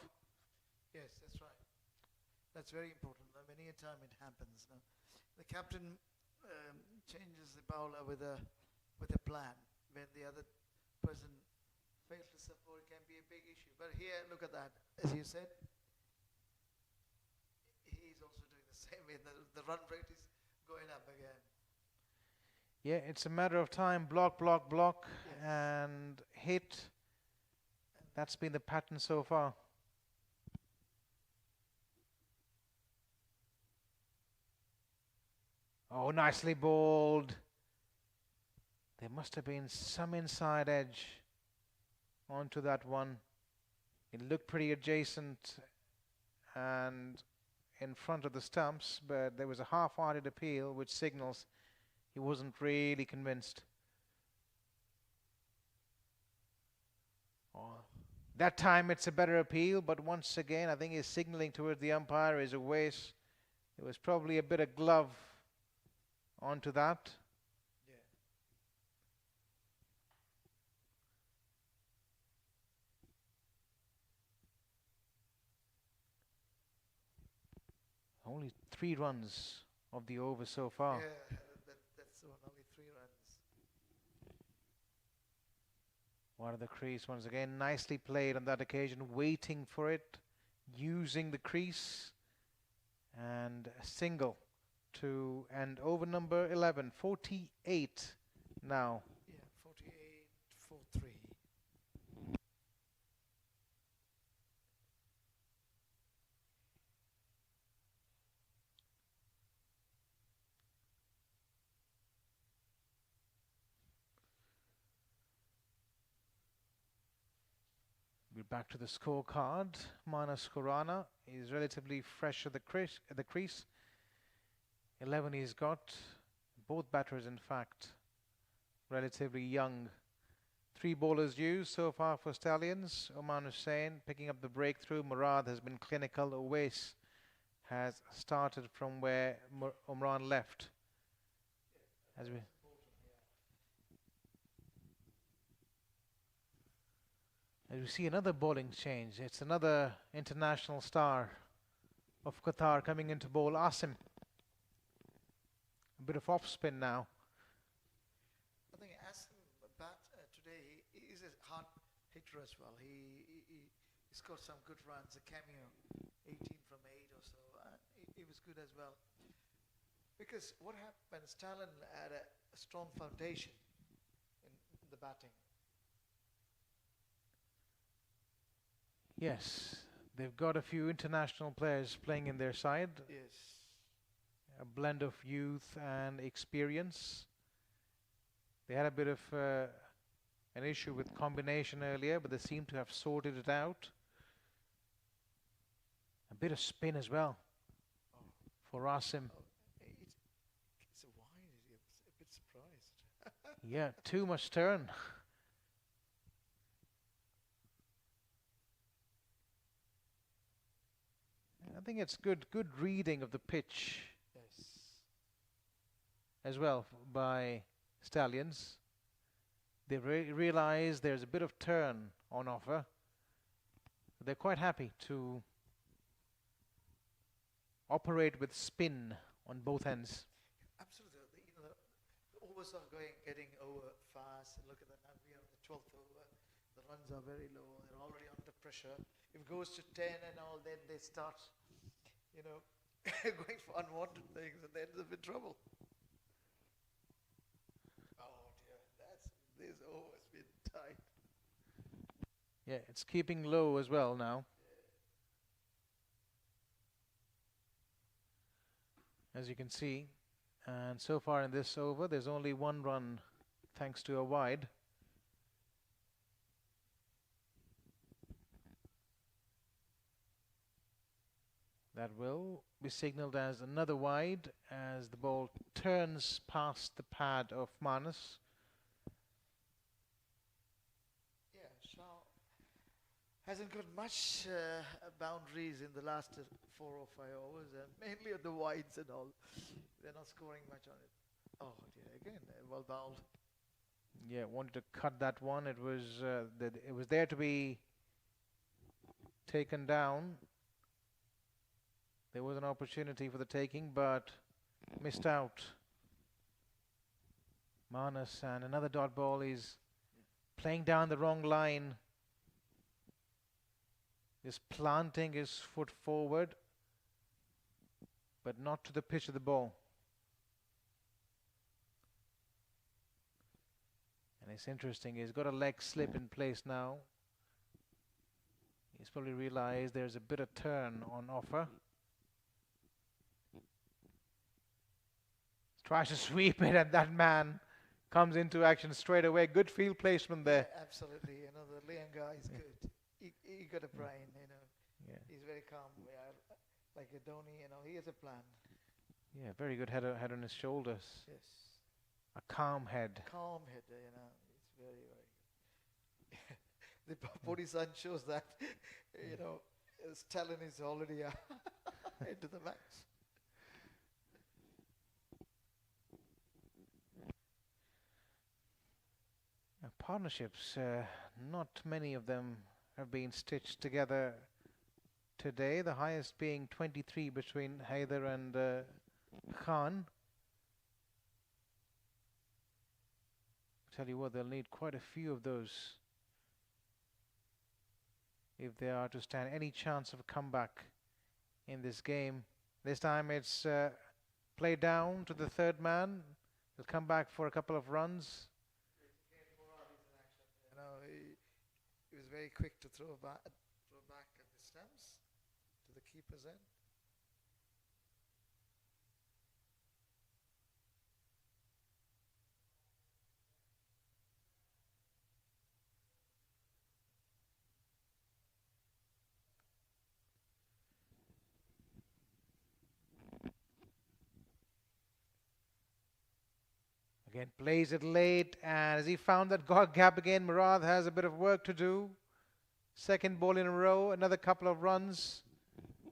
Yes, that's right. That's very important. Many a time it happens. The captain changes the bowler with a plan. When the other person fails to support, it can be a big issue. But here, look at that. As you said, he's also doing the same way. The run rate is going up again. Yeah, it's a matter of time. Block, block, block, Yes. and hit. That's been the pattern so far. Oh, nicely bowled. There must have been some inside edge onto that one. It looked pretty adjacent and in front of the stumps, but there was a half-hearted appeal which signals he wasn't really convinced. Oh, that time it's a better appeal, but once again I think he's signaling towards the umpire is a waste. There was probably a bit of glove onto that. Yeah. Only 3 runs of the over so far. Yeah, that's the one. Only 3 runs. One of the crease once again, nicely played on that occasion, waiting for it, using the crease, and a single to end over number 11, 48 now. Yeah, 48-4-3. We're back to the scorecard. Manas Khurana is relatively fresh at the crease. 11 he's got. Both batters, in fact, relatively young. 3 bowlers used so far for Stallions. Oman Hussain picking up the breakthrough. Murad has been clinical. Owais has started from where Umran left. As we see another bowling change. It's another international star of Qatar coming into bowl, Asim. A bit of off spin now. I think Asim today, he's a hard hitter as well. He scored some good runs, a cameo, 18 from 8 or so. He was good as well. Because what happened, Stalin had a strong foundation in the batting. Yes, they've got a few international players playing in their side. Yes. A blend of youth and experience. They had a bit of an issue with combination earlier, but they seem to have sorted it out. A bit of spin as well for Asim. It's a wide. I was a bit surprised. Yeah, too much turn. I think it's good reading of the pitch Yes. as well by Stallions. They realize there's a bit of turn on offer. They're quite happy to operate with spin on both ends. Absolutely. The overs are getting over fast. Look at that. Now we are on the 12th over. The runs are very low. They're already under pressure. If it goes to 10 and all, then they start, going for unwanted things, and then there's in trouble. Oh dear, this over's been tight. Yeah, it's keeping low as well now. As you can see. And so far in this over, there's only 1 run thanks to a wide. That will be signalled as another wide as the ball turns past the pad of Manas. Yeah, Shah hasn't got much boundaries in the last 4 or 5 overs, and mainly on the wides and all. They're not scoring much on it. Oh dear, again, well bowled. Yeah, wanted to cut that one. It was it was there to be taken down. There was an opportunity for the taking, but missed out. Manas, and another dot ball. Is playing down the wrong line. Is planting his foot forward, but not to the pitch of the ball. And it's interesting, he's got a leg slip in place now. He's probably realized there's a bit of turn on offer. Tries to sweep it, and that man comes into action straight away. Good field placement there. Yeah, absolutely. You know, the Liam guy is good. He got a brain, you know. Yeah. He's very calm. Yeah, like a Dhoni, you know, he has a plan. Yeah, very good head on his shoulders. Yes. A calm head. Calm head, you know. It's very, very good. The Podi son shows that, you know, Stallion is already into the match. Partnerships, not many of them have been stitched together today. The highest being 23 between Haider and Khan. Tell you what, they'll need quite a few of those if they are to stand any chance of a comeback in this game. This time it's played down to the third man. He'll come back for a couple of runs. You know, he was very quick to throw back at the stumps to the keeper's end. Again, plays it late, and as he found that gap again, Murad has a bit of work to do. Second ball in a row, another couple of runs.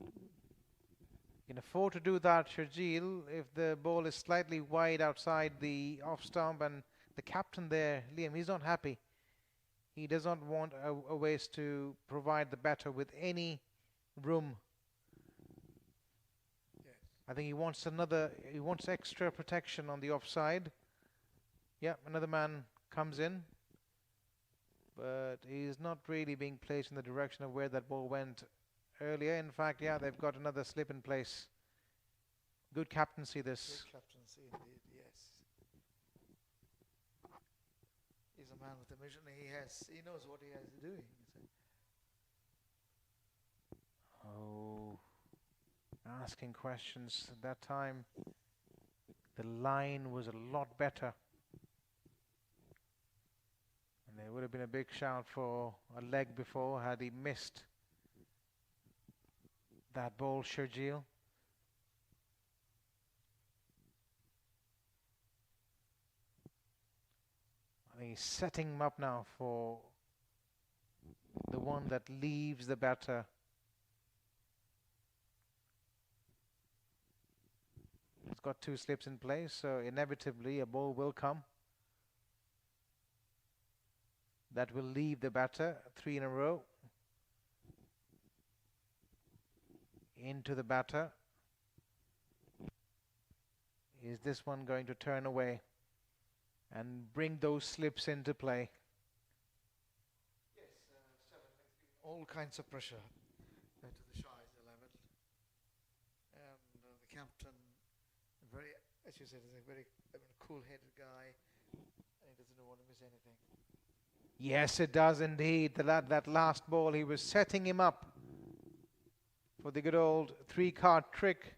You can afford to do that, Sharjeel, if the ball is slightly wide outside the off stump, and the captain there, Liam, he's not happy. He does not want a ways to provide the batter with any room. Yes. I think he wants extra protection on the offside. Yeah, another man comes in, but he's not really being placed in the direction of where that ball went earlier. In fact, yeah, they've got another slip in place. Good captaincy this. Good captaincy indeed, yes. He's a man with a mission. He knows what he is doing. Oh, asking questions at that time. The line was a lot better. And there would have been a big shout for a leg before had he missed that ball, Sharjeel. I think he's setting him up now for the one that leaves the batter. He's got two slips in place, so inevitably a ball will come. That will leave the batter, 3 in a row. Into the batter. Is this one going to turn away and bring those slips into play? Yes, all kinds of pressure to the Shah 11. And the captain, very, as you said, is a very cool-headed guy, and he doesn't want to miss anything. Yes, it does indeed. That last ball, he was setting him up for the good old 3-card trick.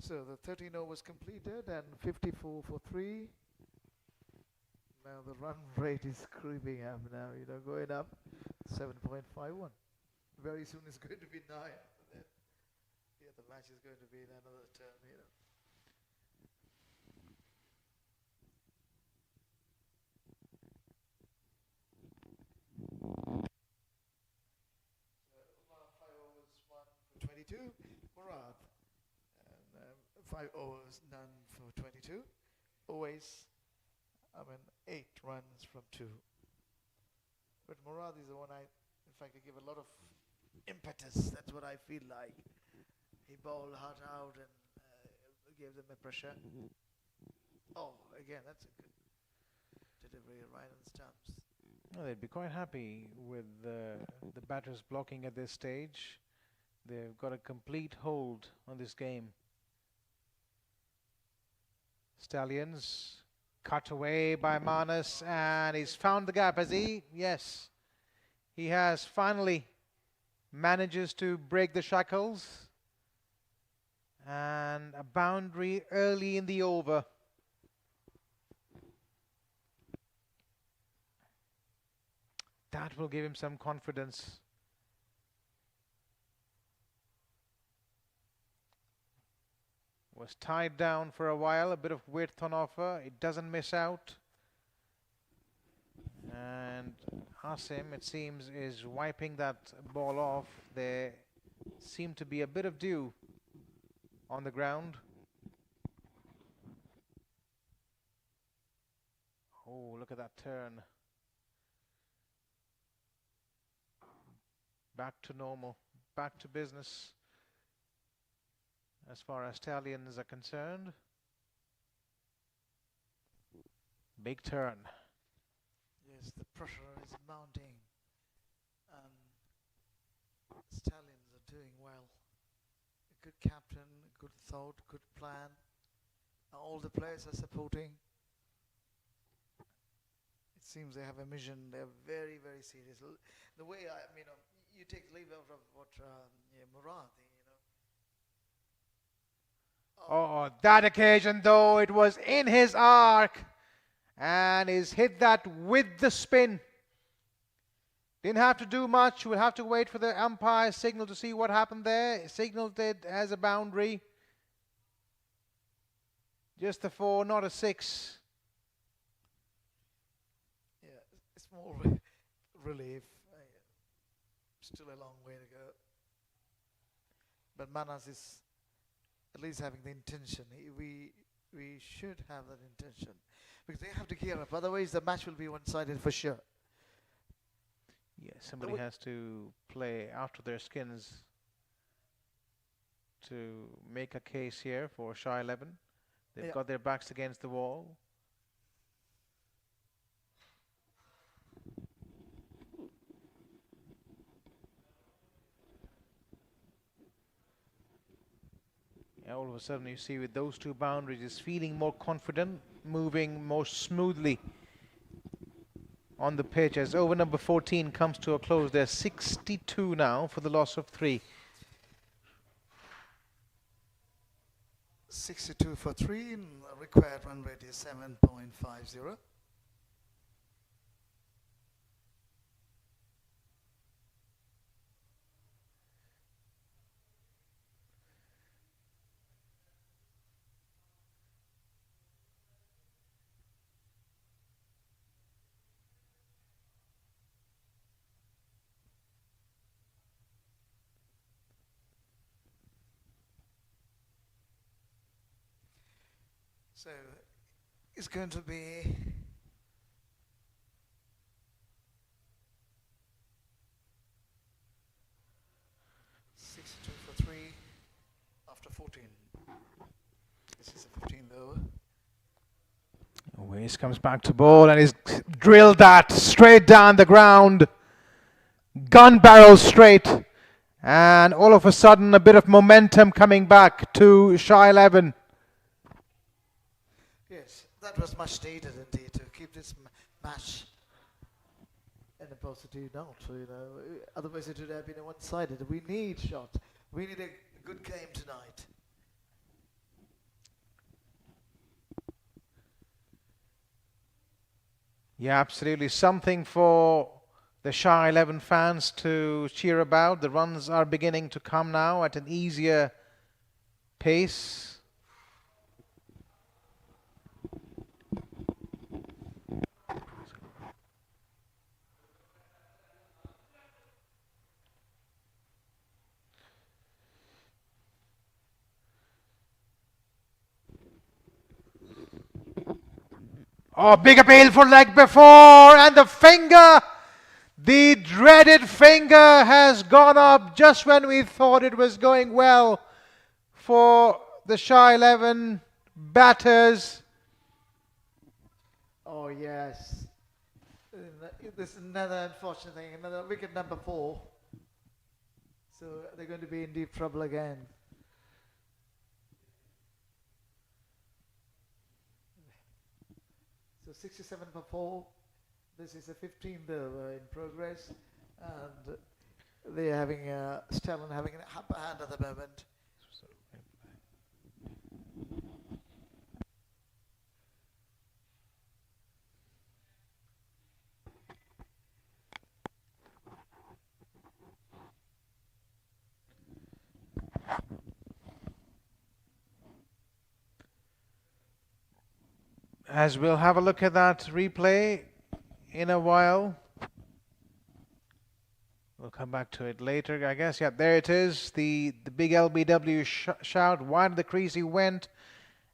So the 13 overs completed and 54 for 3. Now the run rate is creeping up now, you know, going up 7.51. Very soon it's going to be 9. Yeah, the match is going to be in another turn, you know. So, 22, Murad. And 5 overs, none for 22. Always I mean, 8 runs from 2. But Murad is the one in fact, I give a lot of impetus. That's what I feel like. He bowled hard out and gave them a pressure. Oh, again, that's a good delivery right on the stumps. Well, they'd be quite happy with the batters blocking at this stage. They've got a complete hold on this game. Stallions cut away by Manas, and he's found the gap, has he? Yes. He has finally manages to break the shackles. And a boundary early in the over. That will give him some confidence. Was tied down for a while, a bit of width on offer. It doesn't miss out. And Asim, it seems, is wiping that ball off. There seemed to be a bit of dew on the ground. Oh, look at that turn. Back to normal, back to business as far as Stallions are concerned. Big turn. Yes, the pressure is mounting. Stallions are doing well. A good captain, good thought, good plan. All the players are supporting. It seems they have a mission. They're very, very serious. The way you take leave out of what Murad, Oh, that occasion though, it was in his arc and he's hit that with the spin. Didn't have to do much. We'll have to wait for the umpire signal to see what happened there. He signaled it as a boundary. Just a 4, not a 6. Yeah, it's more relief. Still a long way to go. But Manas is at least having the intention. We should have that intention. Because they have to gear up. Otherwise, the match will be one-sided for sure. Yeah, somebody has to play after their skins to make a case here for Shah 11. They've got their backs against the wall. Yeah, all of a sudden you see with those two boundaries is feeling more confident, moving more smoothly on the pitch as over number 14 comes to a close. They're 62 now for the loss of 3. 62 for 3, and required run rate is 7.50. So it's going to be for 3 after 14. This is a 15th over. Waste comes back to ball and he's drilled that straight down the ground. Gun barrel straight. And all of a sudden a bit of momentum coming back to Shah 11. Yes, that was much needed indeed to keep this match in a positive note. Otherwise it would have been a one-sided. We need shot. We need a good game tonight. Yeah, absolutely. Something for the Shah 11 fans to cheer about. The runs are beginning to come now at an easier pace. Oh, big appeal for leg before, and the finger, the dreaded finger has gone up just when we thought it was going well for the Shah 11 batters. Oh, yes. This is another unfortunate thing, another wicket number 4. So they're going to be in deep trouble again. So 67 for 4. This is the 15th over in progress. And they're having Stallion having an upper hand at the moment. As we'll have a look at that replay in a while. We'll come back to it later, I guess. Yeah, there it is. The big LBW shout. Wide of the crease he went.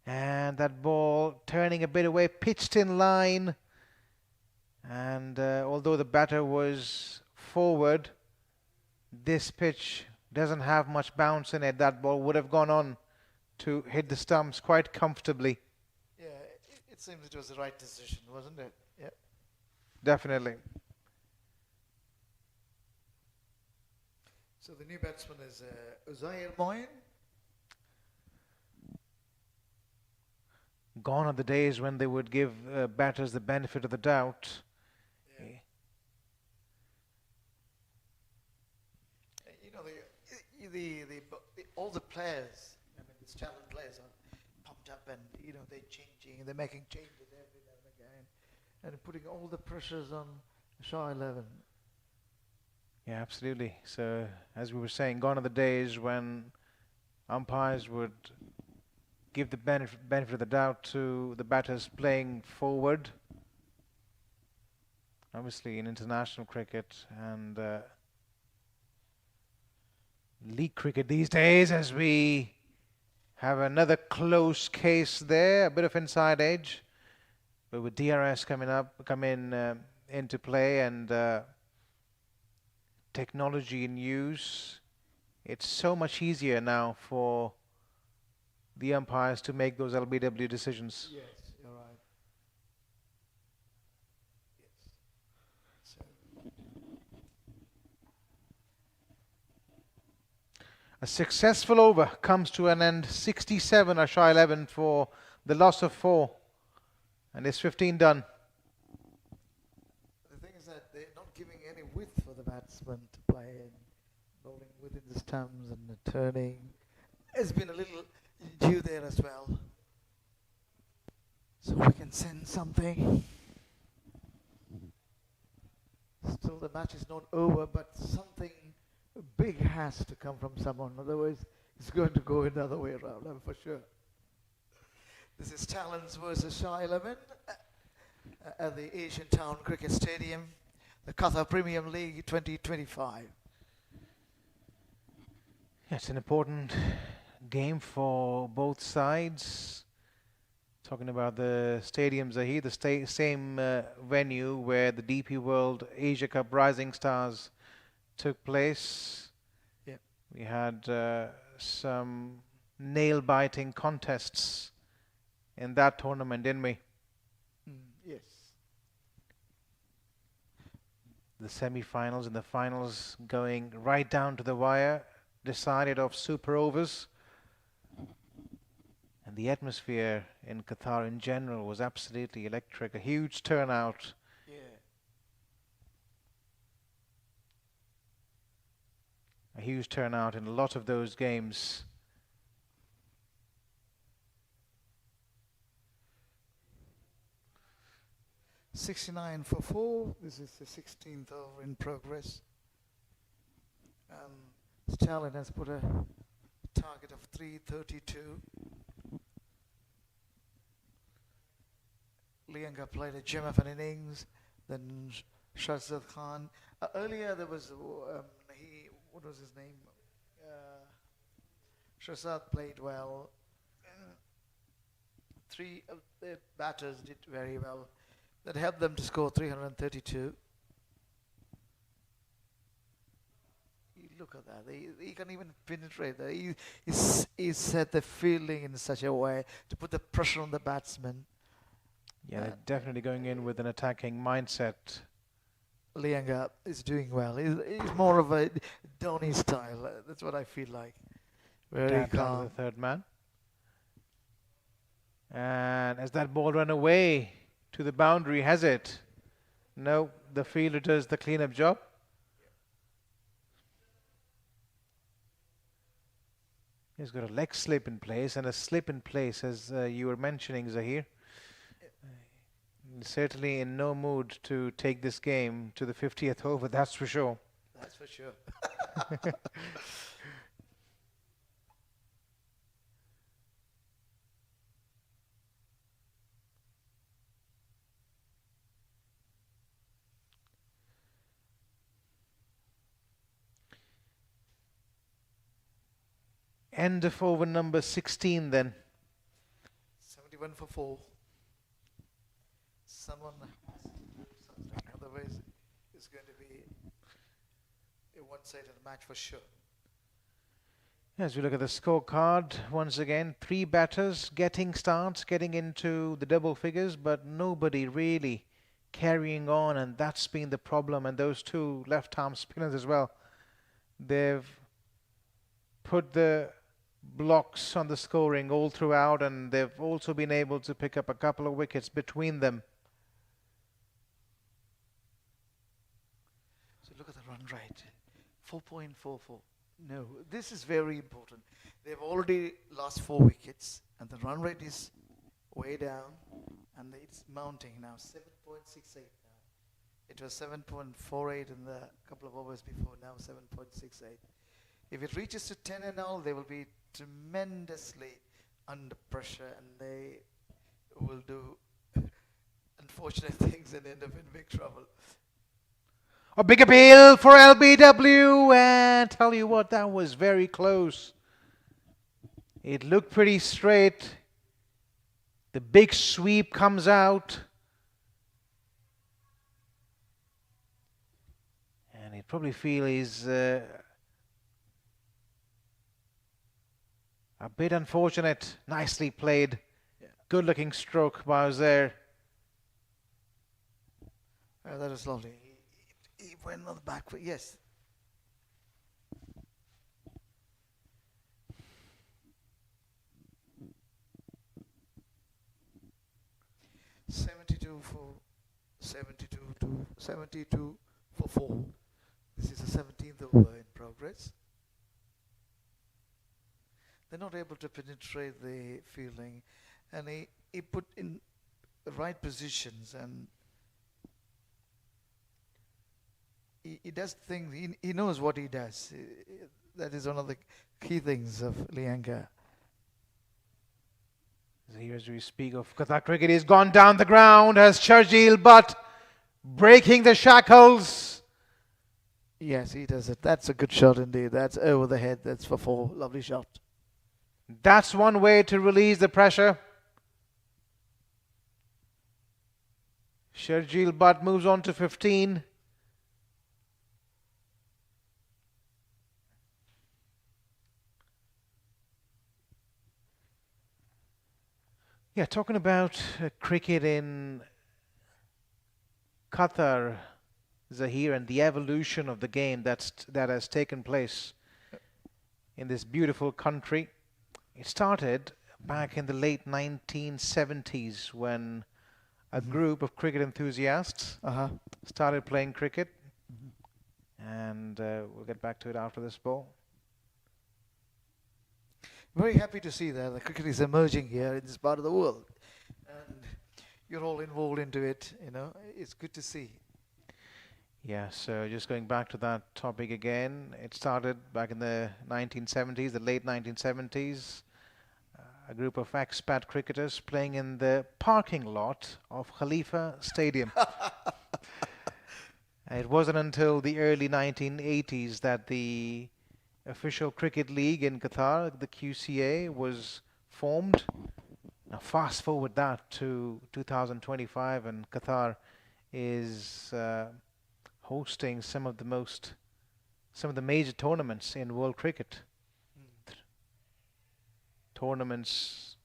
And that ball turning a bit away, pitched in line. And although the batter was forward, this pitch doesn't have much bounce in it. That ball would have gone on to hit the stumps quite comfortably. Yeah, it seems it was the right decision, wasn't it? Yeah. Definitely. So the new batsman is Uzair Moin. Gone are the days when they would give batters the benefit of the doubt. Yeah. You know, all the players, I mean, the Stallion players are pumped up, and you know they're changing, they're making changes every now and again, and putting all the pressures on Shah 11. Yeah, absolutely. So, as we were saying, gone are the days when umpires would give the benefit of the doubt to the batters playing forward. Obviously, in international cricket and league cricket these days, as we have another close case there, a bit of inside edge, but with DRS into play and technology in use, it's so much easier now for the umpires to make those LBW decisions. Yes, you're right. Yes. So a successful over comes to an end. 67 are Shah 11 for the loss of 4, and it's 15 done. the thing is that they're not giving any width for the batsman to play, and bowling within the stumps and the turning. There's been a little due there as well. So we can send something. Still the match is not over, but something big has to come from someone. Otherwise, it's going to go another way around, I'm for sure. This is Stallions versus Shah 11 at the Asian Town Cricket Stadium, the Qatar Premium League 2025. It's an important game for both sides. Talking about the stadium, Zahid, the same venue where the DP World Asia Cup Rising Stars took place. Yep. We had some nail-biting contests in that tournament, didn't we? Yes. The semi-finals and the finals going right down to the wire, decided off super overs. And the atmosphere in Qatar in general was absolutely electric. A huge turnout. Yeah. A huge turnout in a lot of those games. $69 for 4. This is the 16th over in progress. Stallion has put a target of 332. Lianga played a gem of an innings. Then Shah XI. Earlier there was what was his name? Shah XI played well. Three of their batters did very well. That helped them to score 332. Look at that. He can even penetrate that. He set the fielding in such a way to put the pressure on the batsman. Yeah, they're definitely going in with an attacking mindset. Lianga is doing well. He's more of a Dhoni style. That's what I feel like. Very Tapped out calm. of the third man. And as that ball run away to the boundary, has it? No, the fielder does the cleanup job. He's got a leg slip in place and a slip in place, as you were mentioning, Zahir. Certainly in no mood to take this game to the 50th over, that's for sure. That's for sure. End of over number 16 then. 71 for 4. Someone has to do something, otherwise it's going to be a one-sided match for sure. As we look at the scorecard, once again, 3 batters getting starts, getting into the double figures, but nobody really carrying on, and that's been the problem. And those 2 left-arm spinners as well. They've put the blocks on the scoring all throughout, and they've also been able to pick up a couple of wickets between them. So look at the run rate, 4.44. No, this is very important. They've already lost 4 wickets, and the run rate is way down, and it's mounting now, 7.68 now. It was 7.48 in the couple of overs before, now 7.68. If it reaches to 10 and all, they will be tremendously under pressure, and they will do unfortunate things and end up in big trouble. A big appeal for LBW, and tell you what, that was very close. It looked pretty straight. The big sweep comes out. And he'd probably feel he's a bit unfortunate. Nicely played. Yeah. Good looking stroke by there. That is lovely. He went on the back foot, yes. (72 for 72 for 4). This is the 17th over in progress. They're not able to penetrate the fielding, and he put in the right positions, and he does things. He knows what he does. That is one of the key things of Lianga. Here as we speak of Qatar cricket, he's gone down the ground as Sharjeel Butt breaking the shackles. Yes, he does it. That's a good shot indeed. That's over the head. That's for 4. Lovely shot. That's one way to release the pressure. Sharjeel Butt moves on to 15. Yeah, talking about cricket in Qatar, Zahir, and the evolution of the game that has taken place in this beautiful country. It started back in the late 1970s when a group of cricket enthusiasts started playing cricket. And we'll get back to it after this ball. Very happy to see that the cricket is emerging here in this part of the world, and you're all involved into it. You know, it's good to see. Yeah, so just going back to that topic again, it started back in the 1970s, the late 1970s. A group of expat cricketers playing in the parking lot of Khalifa Stadium. It wasn't until the early 1980s that the official cricket league in Qatar, the QCA, was formed, Now fast forward that to 2025, and Qatar is hosting some of the major tournaments in world cricket. Tournaments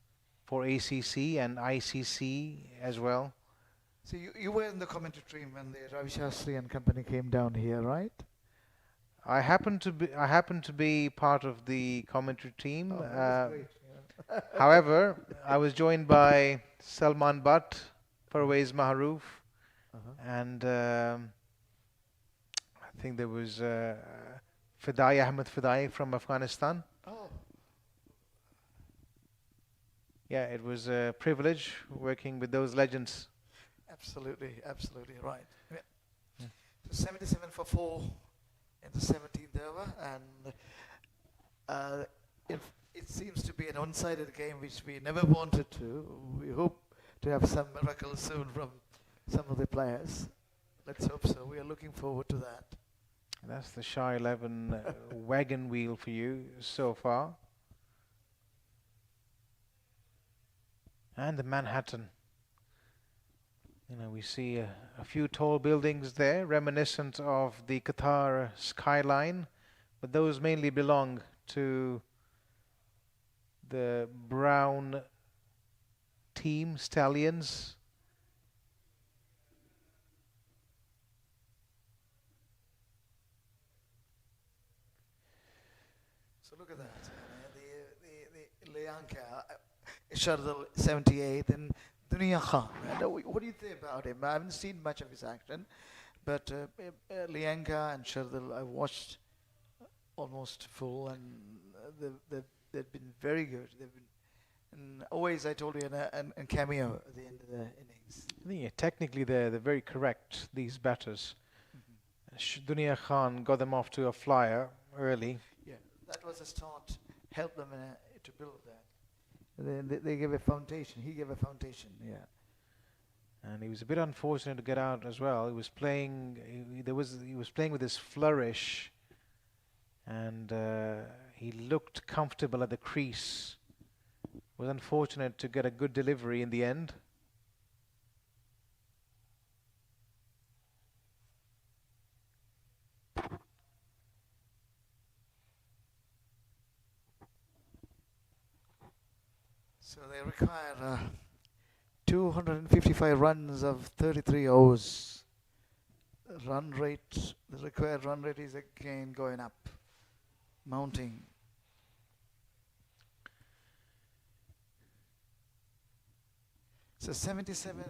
for ACC and ICC as well. So you were in the commentary team when the Ravi Shastri and company came down here, right? I happen to be part of the commentary team. Oh, that's great. Yeah. However, I was joined by Salman Butt, Parvez Maharouf, and I think there was Fidai Ahmed Fidai from Afghanistan. Oh, Yeah, it was a privilege working with those legends. absolutely, absolutely right. Yeah. So 77 for 4 in the 17th over, and it seems to be an one-sided game which we never wanted to. We hope to have some miracle soon from some of the players. Let's hope so. We are looking forward to that. That's the Shah 11 wagon wheel for you so far. And the Manhattan. You know, we see a few tall buildings there, reminiscent of the Qatar skyline, but those mainly belong to the brown team, Stallions. So look at that. The Leanka, Shardal 78, and Dunia Khan. What do you think about him? I haven't seen much of his action, but Leanka and Shardal I watched almost full, and they've been very good. They've been, and always I told you, a cameo at the end of the innings. I think technically they're very correct, these batters. Dunia Khan got them off to a flyer early. Yeah, that was a start. Helped them to build that. They gave a foundation. He gave a foundation. Yeah. And he was a bit unfortunate to get out as well. He was playing. He was playing with his flourish, and he looked comfortable at the crease. Was unfortunate to get a good delivery in the end. So they require 255 runs of 33 overs. Run rate, the required run rate is again going up, mounting. So 77,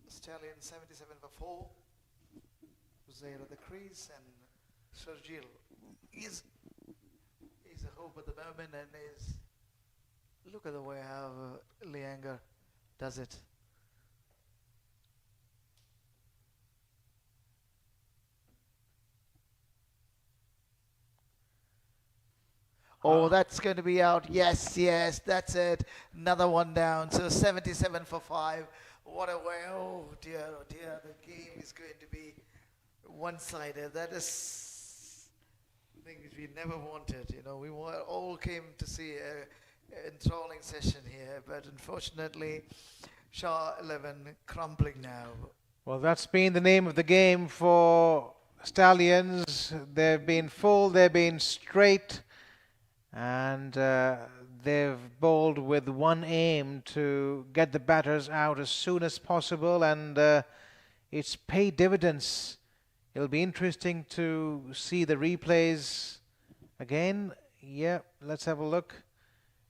Stallion 77 for 4. Uzair at the crease, and Sergil is a hope at the moment, and is look at the way how Leanger does it. Oh, that's going to be out. Yes, yes, that's it. Another one down. So 77 for 5. What a way. Oh dear, the game is going to be one-sided. That is thing which we never wanted. You know, we all came to see a enthralling session here, but unfortunately, Shah 11 crumbling now. Well, that's been the name of the game for Stallions. They've been full, they've been straight, and they've bowled with one aim to get the batters out as soon as possible, and it's paid dividends. It'll be interesting to see the replays again. Yeah, let's have a look.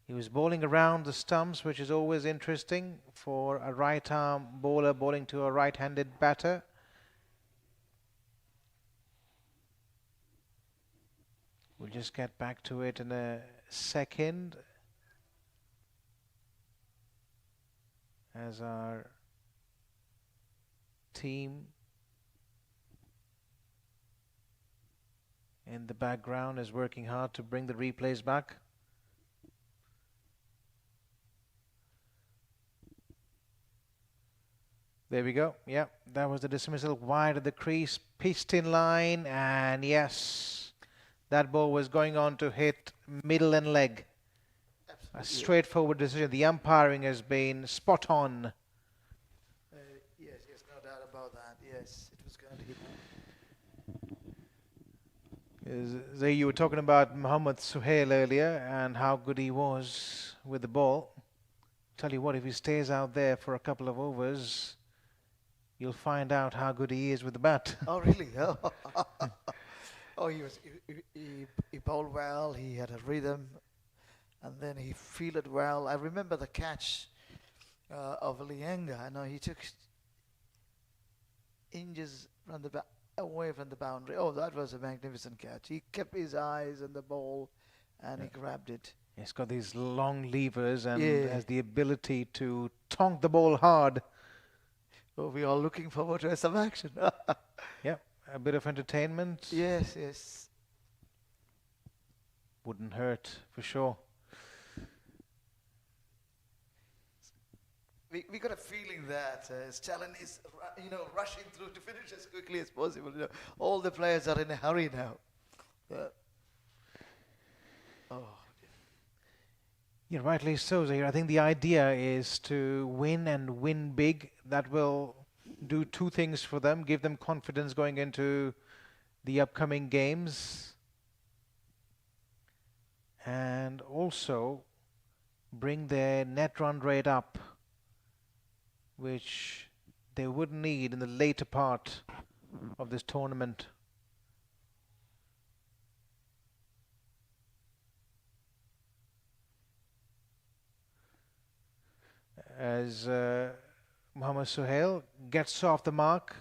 He was bowling around the stumps, which is always interesting for a right-arm bowler bowling to a right-handed batter. We'll just get back to it in a second as our team in the background is working hard to bring the replays back. There we go. Yeah, that was the dismissal wide of the crease, pitched in line, and yes, that ball was going on to hit middle and leg. Absolutely. a straightforward decision. The umpiring has been spot on. Yes, no doubt about that. Yes, it was going to hit. You were talking about Mohammad Suhail earlier and how good he was with the ball. Tell you what, if he stays out there for a couple of overs, you'll find out how good he is with the bat. Oh, really? Oh, he bowled well. He had a rhythm, and then he fielded well. I remember the catch of Lienga. I know he took inches from away from the boundary. Oh, that was a magnificent catch. He kept his eyes on the ball, and he grabbed it. He's got these long levers and Yeah. has the ability to tonk the ball hard. Oh, we are looking forward to some action. Yep, a bit of entertainment Yes. wouldn't hurt for sure. We got a feeling that Stallion is, rushing through to finish as quickly as possible. All the players are in a hurry now. Yeah, rightly so, Zahir. I think the idea is to win and win big. That will do two things for them, give them confidence going into the upcoming games, and also bring their net run rate up, which they would need in the later part of this tournament. As Mohammad Suhail gets off the mark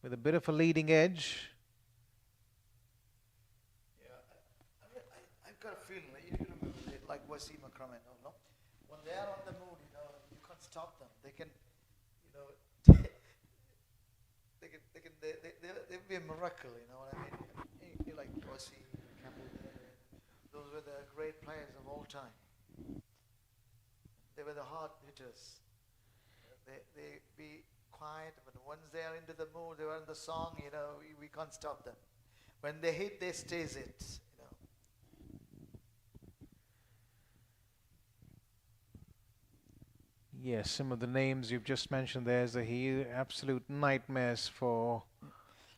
with a bit of a leading edge. I've got a feeling that you remember like Wasim Akram and all, no? When they are on the mood, you can't stop them. They can, they'll be a miracle, you know what I mean? You like Wasim, Campbell, those were the great players of all time. They were the hard hitters. They be quiet, but once they are into the mood, they are in the song, we can't stop them. When they hit, they stays it, Yes, some of the names you've just mentioned there, Zahir, absolute nightmares for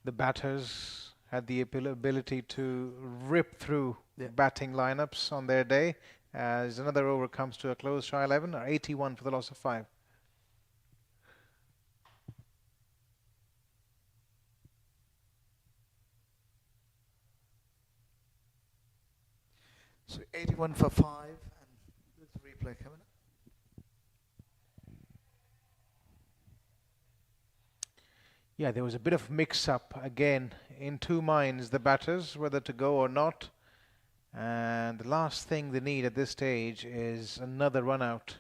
the batters. Had the ability to rip through batting lineups on their day. As another over comes to a close, Shah 11 are 81 for the loss of 5. So 81 for 5, and there's a replay coming up. Yeah, there was a bit of mix-up again in two minds, the batters, whether to go or not. And the last thing they need at this stage is another run out.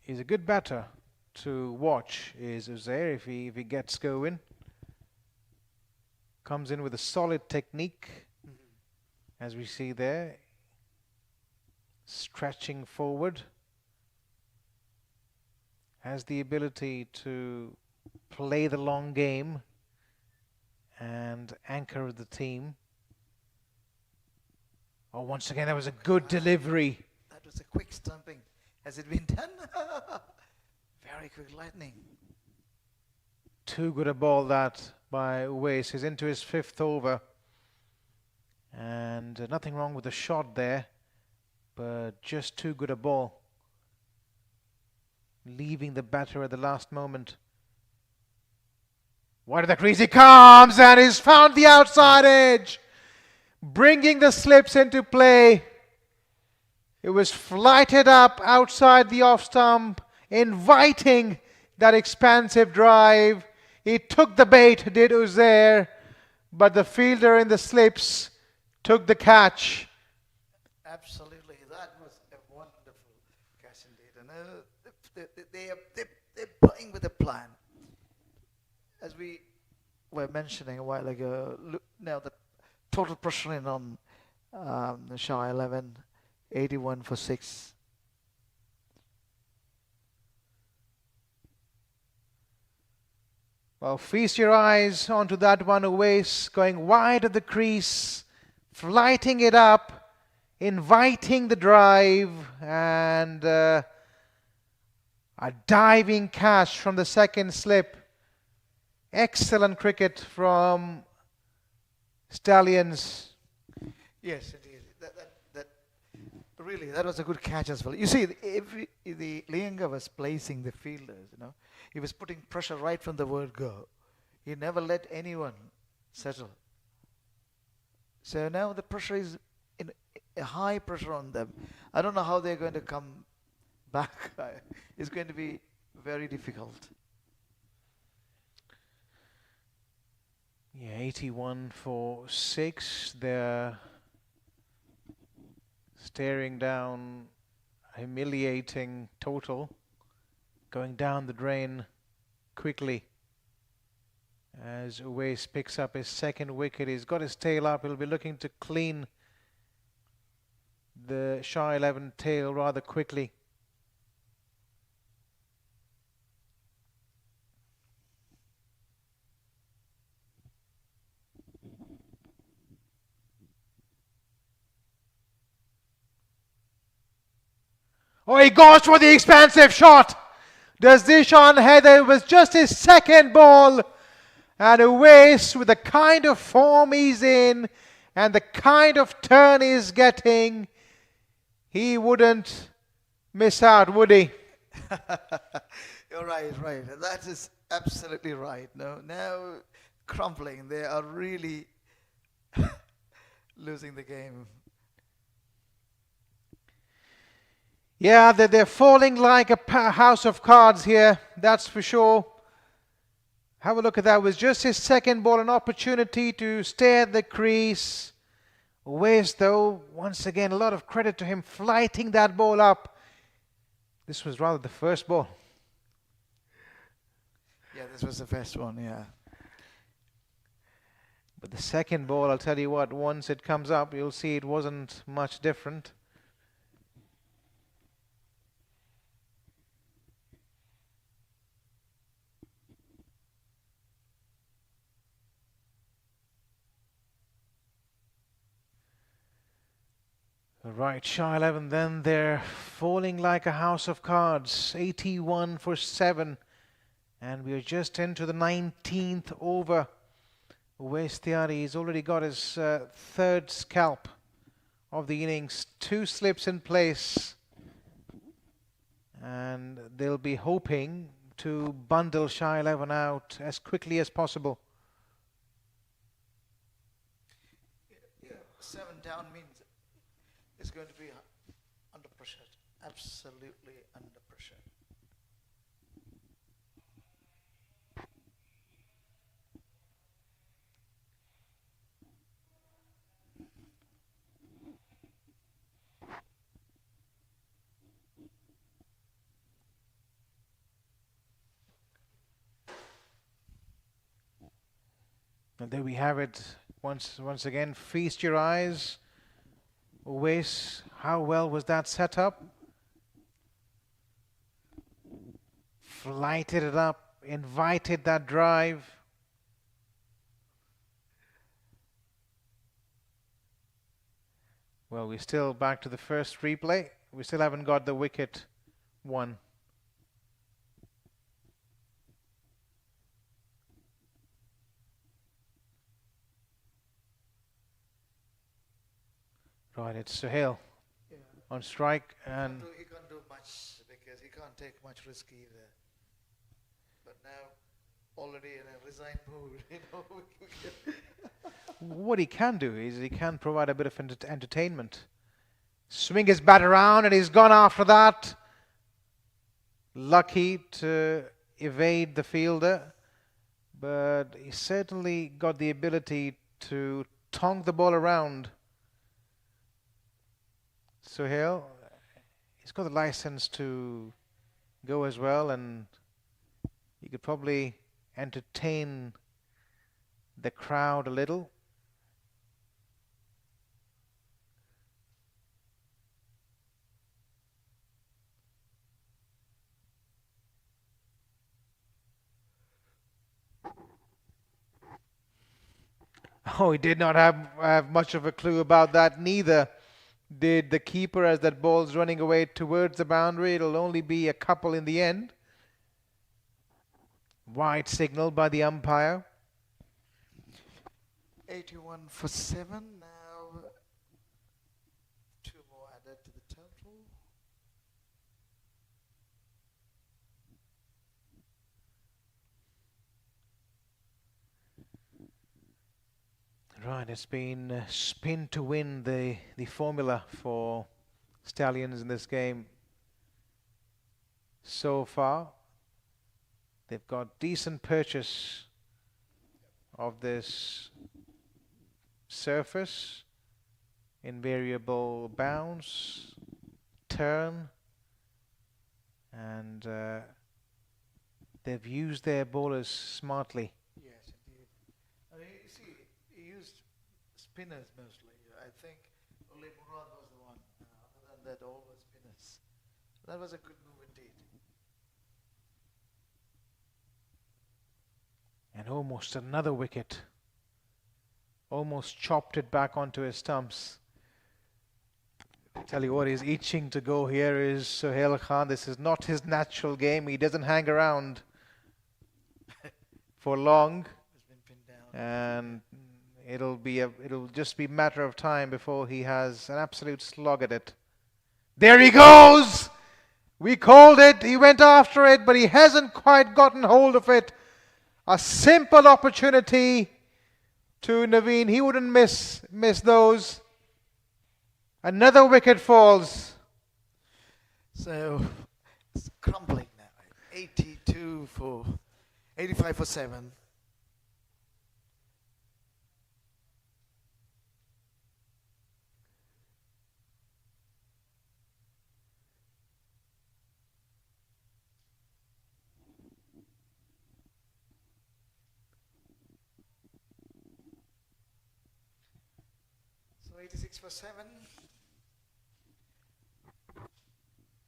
He's a good batter to watch, is Uzair, if he gets going. Comes in with a solid technique, as we see there. Stretching forward. Has the ability to play the long game and anchor the team. Oh, once again, that was a good delivery. That was a quick stumping. Has it been done? Very quick lightning. Too good a ball that by Uwais. He's into his 5th over. And nothing wrong with the shot there, but just too good a ball. Leaving the batter at the last moment. Wide of the crease he comes and he's found the outside edge. Bringing the slips into play. It was flighted up outside the off stump, inviting that expansive drive. He took the bait, did Uzair, but the fielder in the slips took the catch. Absolutely, that was a wonderful catch indeed. And they're playing with a plan. As we were mentioning a while ago, look, now the total pressure in on the Shah 11, 81 for 6. Well, feast your eyes onto that one. Uwais going wide of the crease, flighting it up, inviting the drive, and a diving catch from the second slip. Excellent cricket from Stallions. Yes, indeed. Really, that was a good catch as well. You see, the Lianga was placing the fielders, he was putting pressure right from the word go. He never let anyone settle. So now the pressure is in a high pressure on them. I don't know how they're going to come back. It's going to be very difficult. Yeah, 81 for 6. They're staring down, humiliating total, going down the drain quickly. As Uwais picks up his second wicket, he's got his tail up. He'll be looking to clean the Shah 11 tail rather quickly. Oh, he goes for the expansive shot. Does Dishan Heather? It was just his second ball. And Uwais, with the kind of form he's in and the kind of turn he's getting, he wouldn't miss out, would he? You're right. That is absolutely right. Now crumbling. They are really losing the game. Yeah, they're falling like a house of cards here, that's for sure. Have a look at that. It was just his second ball, an opportunity to stay at the crease. Uwais, though, once again, a lot of credit to him flighting that ball up. This was rather the first ball. Yeah, this was the first one, yeah. But the second ball, I'll tell you what, once it comes up, you'll see it wasn't much different. Right, Shah 11, then they're falling like a house of cards. 81 for 7. And we're just into the 19th over. Uwais Tiari has already got his third scalp of the innings. 2 slips in place. And they'll be hoping to bundle Shah 11 out as quickly as possible. Yeah, 7 down means it's going to be under pressure. Absolutely under pressure. And there we have it. Once again, feast your eyes. Uwais, how well was that set up? Flighted it up, invited that drive. Well, we're still back to the first replay. We still haven't got the wicket one. Right, it's Sohail on strike, and He can't do much because he can't take much risk either. But now, already in a resigned mood, what he can do is he can provide a bit of entertainment. Swing his bat around, and he's gone after that. Lucky to evade the fielder, but he certainly got the ability to tonk the ball around. Sohail, he's got the license to go as well, and he could probably entertain the crowd a little. Oh, he did not have much of a clue about that, neither did the keeper, as that ball's running away towards the boundary. It'll only be a couple in the end. Wide signal by the umpire. 81 for 7. Now 2 more added to the total. Right, it's been spin to win the formula for Stallions in this game so far. They've got decent purchase of this surface, invariable bounce, turn, and they've used their bowlers smartly. Yes, indeed. I mean, you see, he used spinners mostly. I think only Murad was the one. Other than that, all were spinners. That was a good move indeed. And almost another wicket. Almost chopped it back onto his stumps. I tell you what, he's itching to go here is Sohail Khan. This is not his natural game. He doesn't hang around for long. Has been pinned down. And it'll just be a matter of time before he has an absolute slog at it. There he goes! We called it. He went after it, but he hasn't quite gotten hold of it. A simple opportunity to Naveen. He wouldn't miss those. Another wicket falls. So it's crumbling now. 85 for 7. So 86 for 7.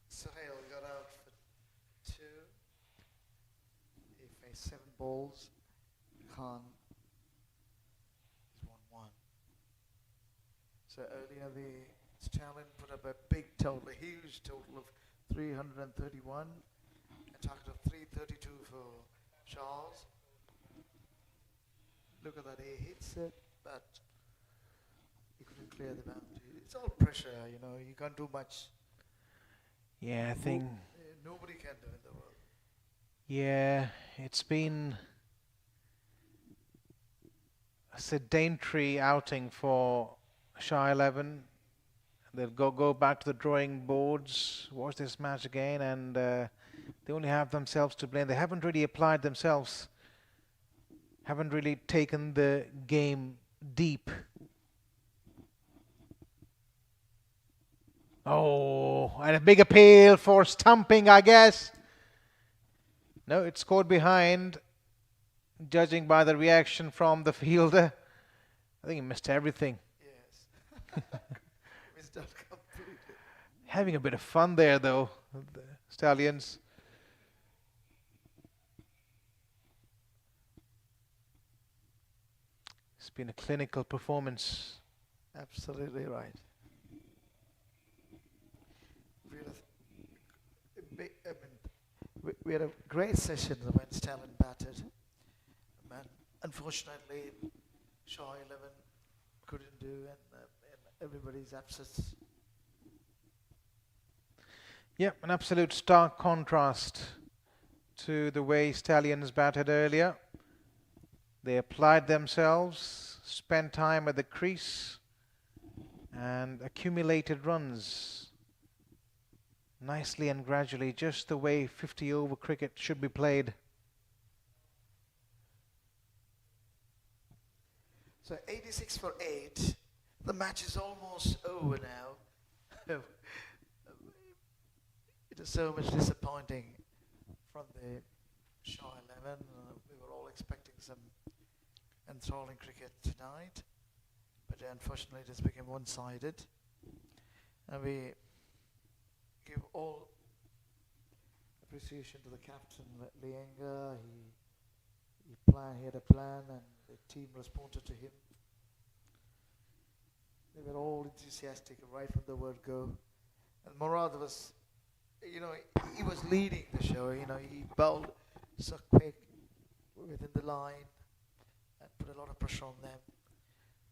Sohail got out for 2. He faced 7 balls. Khan is 1-1. So earlier the Stallion put up a big total, a huge total of 331. A target of 332 for Charles. Look at that, he hits it, but he couldn't clear the boundary. It's all pressure, you know, you can't do much. Yeah, I think. Nobody can do in the world. Yeah, it's been a sedentary outing for Shah 11. They'll go back to the drawing boards, watch this match again, and they only have themselves to blame. They haven't really applied themselves, haven't really taken the game deep. Oh, and a big appeal for stumping, I guess. No, it's scored behind, judging by the reaction from the fielder. I think he missed everything. Yes. Missed out completely. Having a bit of fun there, though, the Stallions. It's been a clinical performance. Absolutely right. We had a great session when Stallion batted. And unfortunately, Shah 11 couldn't do, and everybody's absence. Yep, an absolute stark contrast to the way Stallions batted earlier. They applied themselves, spent time at the crease, and accumulated runs nicely and gradually, just the way 50-over cricket should be played. So 86 for 8. The match is almost over now. It is so much disappointing from the Shah 11. We were all expecting some enthralling cricket tonight, but unfortunately it has become one-sided. And we give all appreciation to the captain, Lienga. He had a plan, and the team responded to him. They were all enthusiastic right from the word go. And Murad was, he was leading the show. He bowled so quick within the line and put a lot of pressure on them.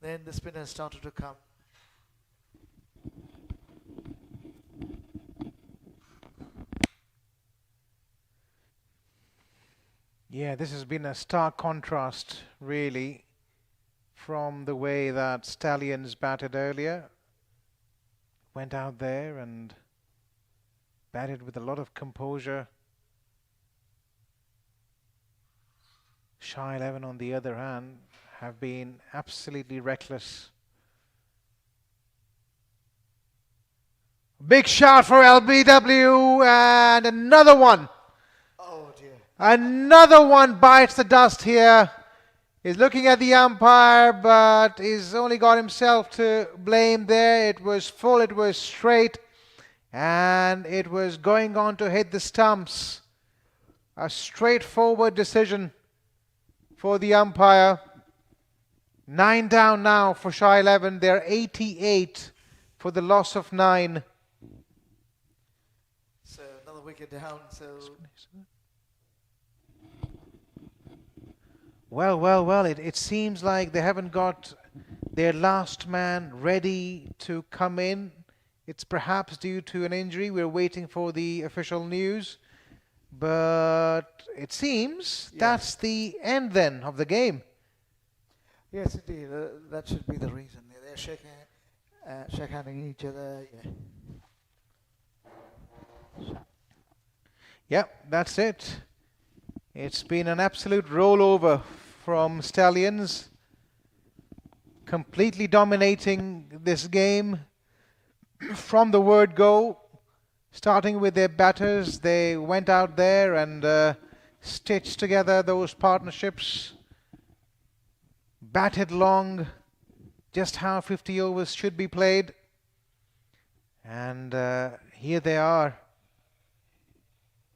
Then the spinners started to come. Yeah, this has been a stark contrast, really, from the way that Stallions batted earlier. Went out there and batted with a lot of composure. Shah XI, on the other hand, have been absolutely reckless. Big shot for LBW, and another one. Oh dear. Another one bites the dust here. He's looking at the umpire, but he's only got himself to blame there. It was full, it was straight, and it was going on to hit the stumps. A straightforward decision for the umpire. 9 down now for Shah XI. They're 88 for the loss of 9. So another wicket down. So Well, it seems like they haven't got their last man ready to come in. It's perhaps due to an injury. We're waiting for the official news. But it seems that's the end then of the game. yes, indeed, that should be the reason. They're shaking each other. Yeah. Yep, that's it. It's been an absolute rollover from Stallions, completely dominating this game from the word go. Starting with their batters, they went out there and stitched together those partnerships, batted long, just how 50 overs should be played, and here they are,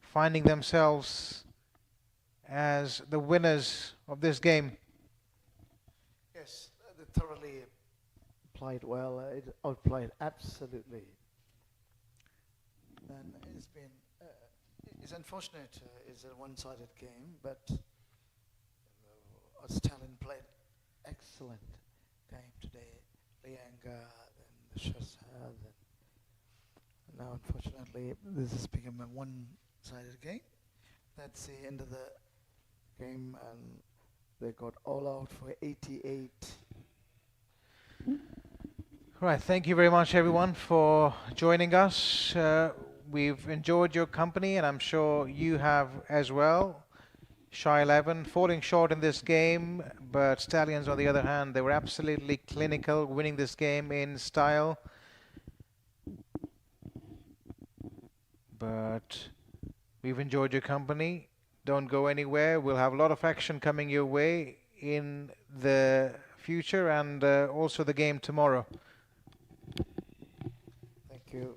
finding themselves as the winners of this game. Yes, they thoroughly played well. It outplayed absolutely. And it's unfortunate. It's a one-sided game, but Stallion played excellent game today. Lianga, then the Shah XI, and now unfortunately this has become a one-sided game. That's the end of the game, and they got all out for 88. Right, thank you very much everyone for joining us. We've enjoyed your company and I'm sure you have as well. Shah XI falling short in this game, but Stallions on the other hand, they were absolutely clinical, winning this game in style. But we've enjoyed your company. Don't go anywhere. We'll have a lot of action coming your way in the future and also the game tomorrow. Thank you.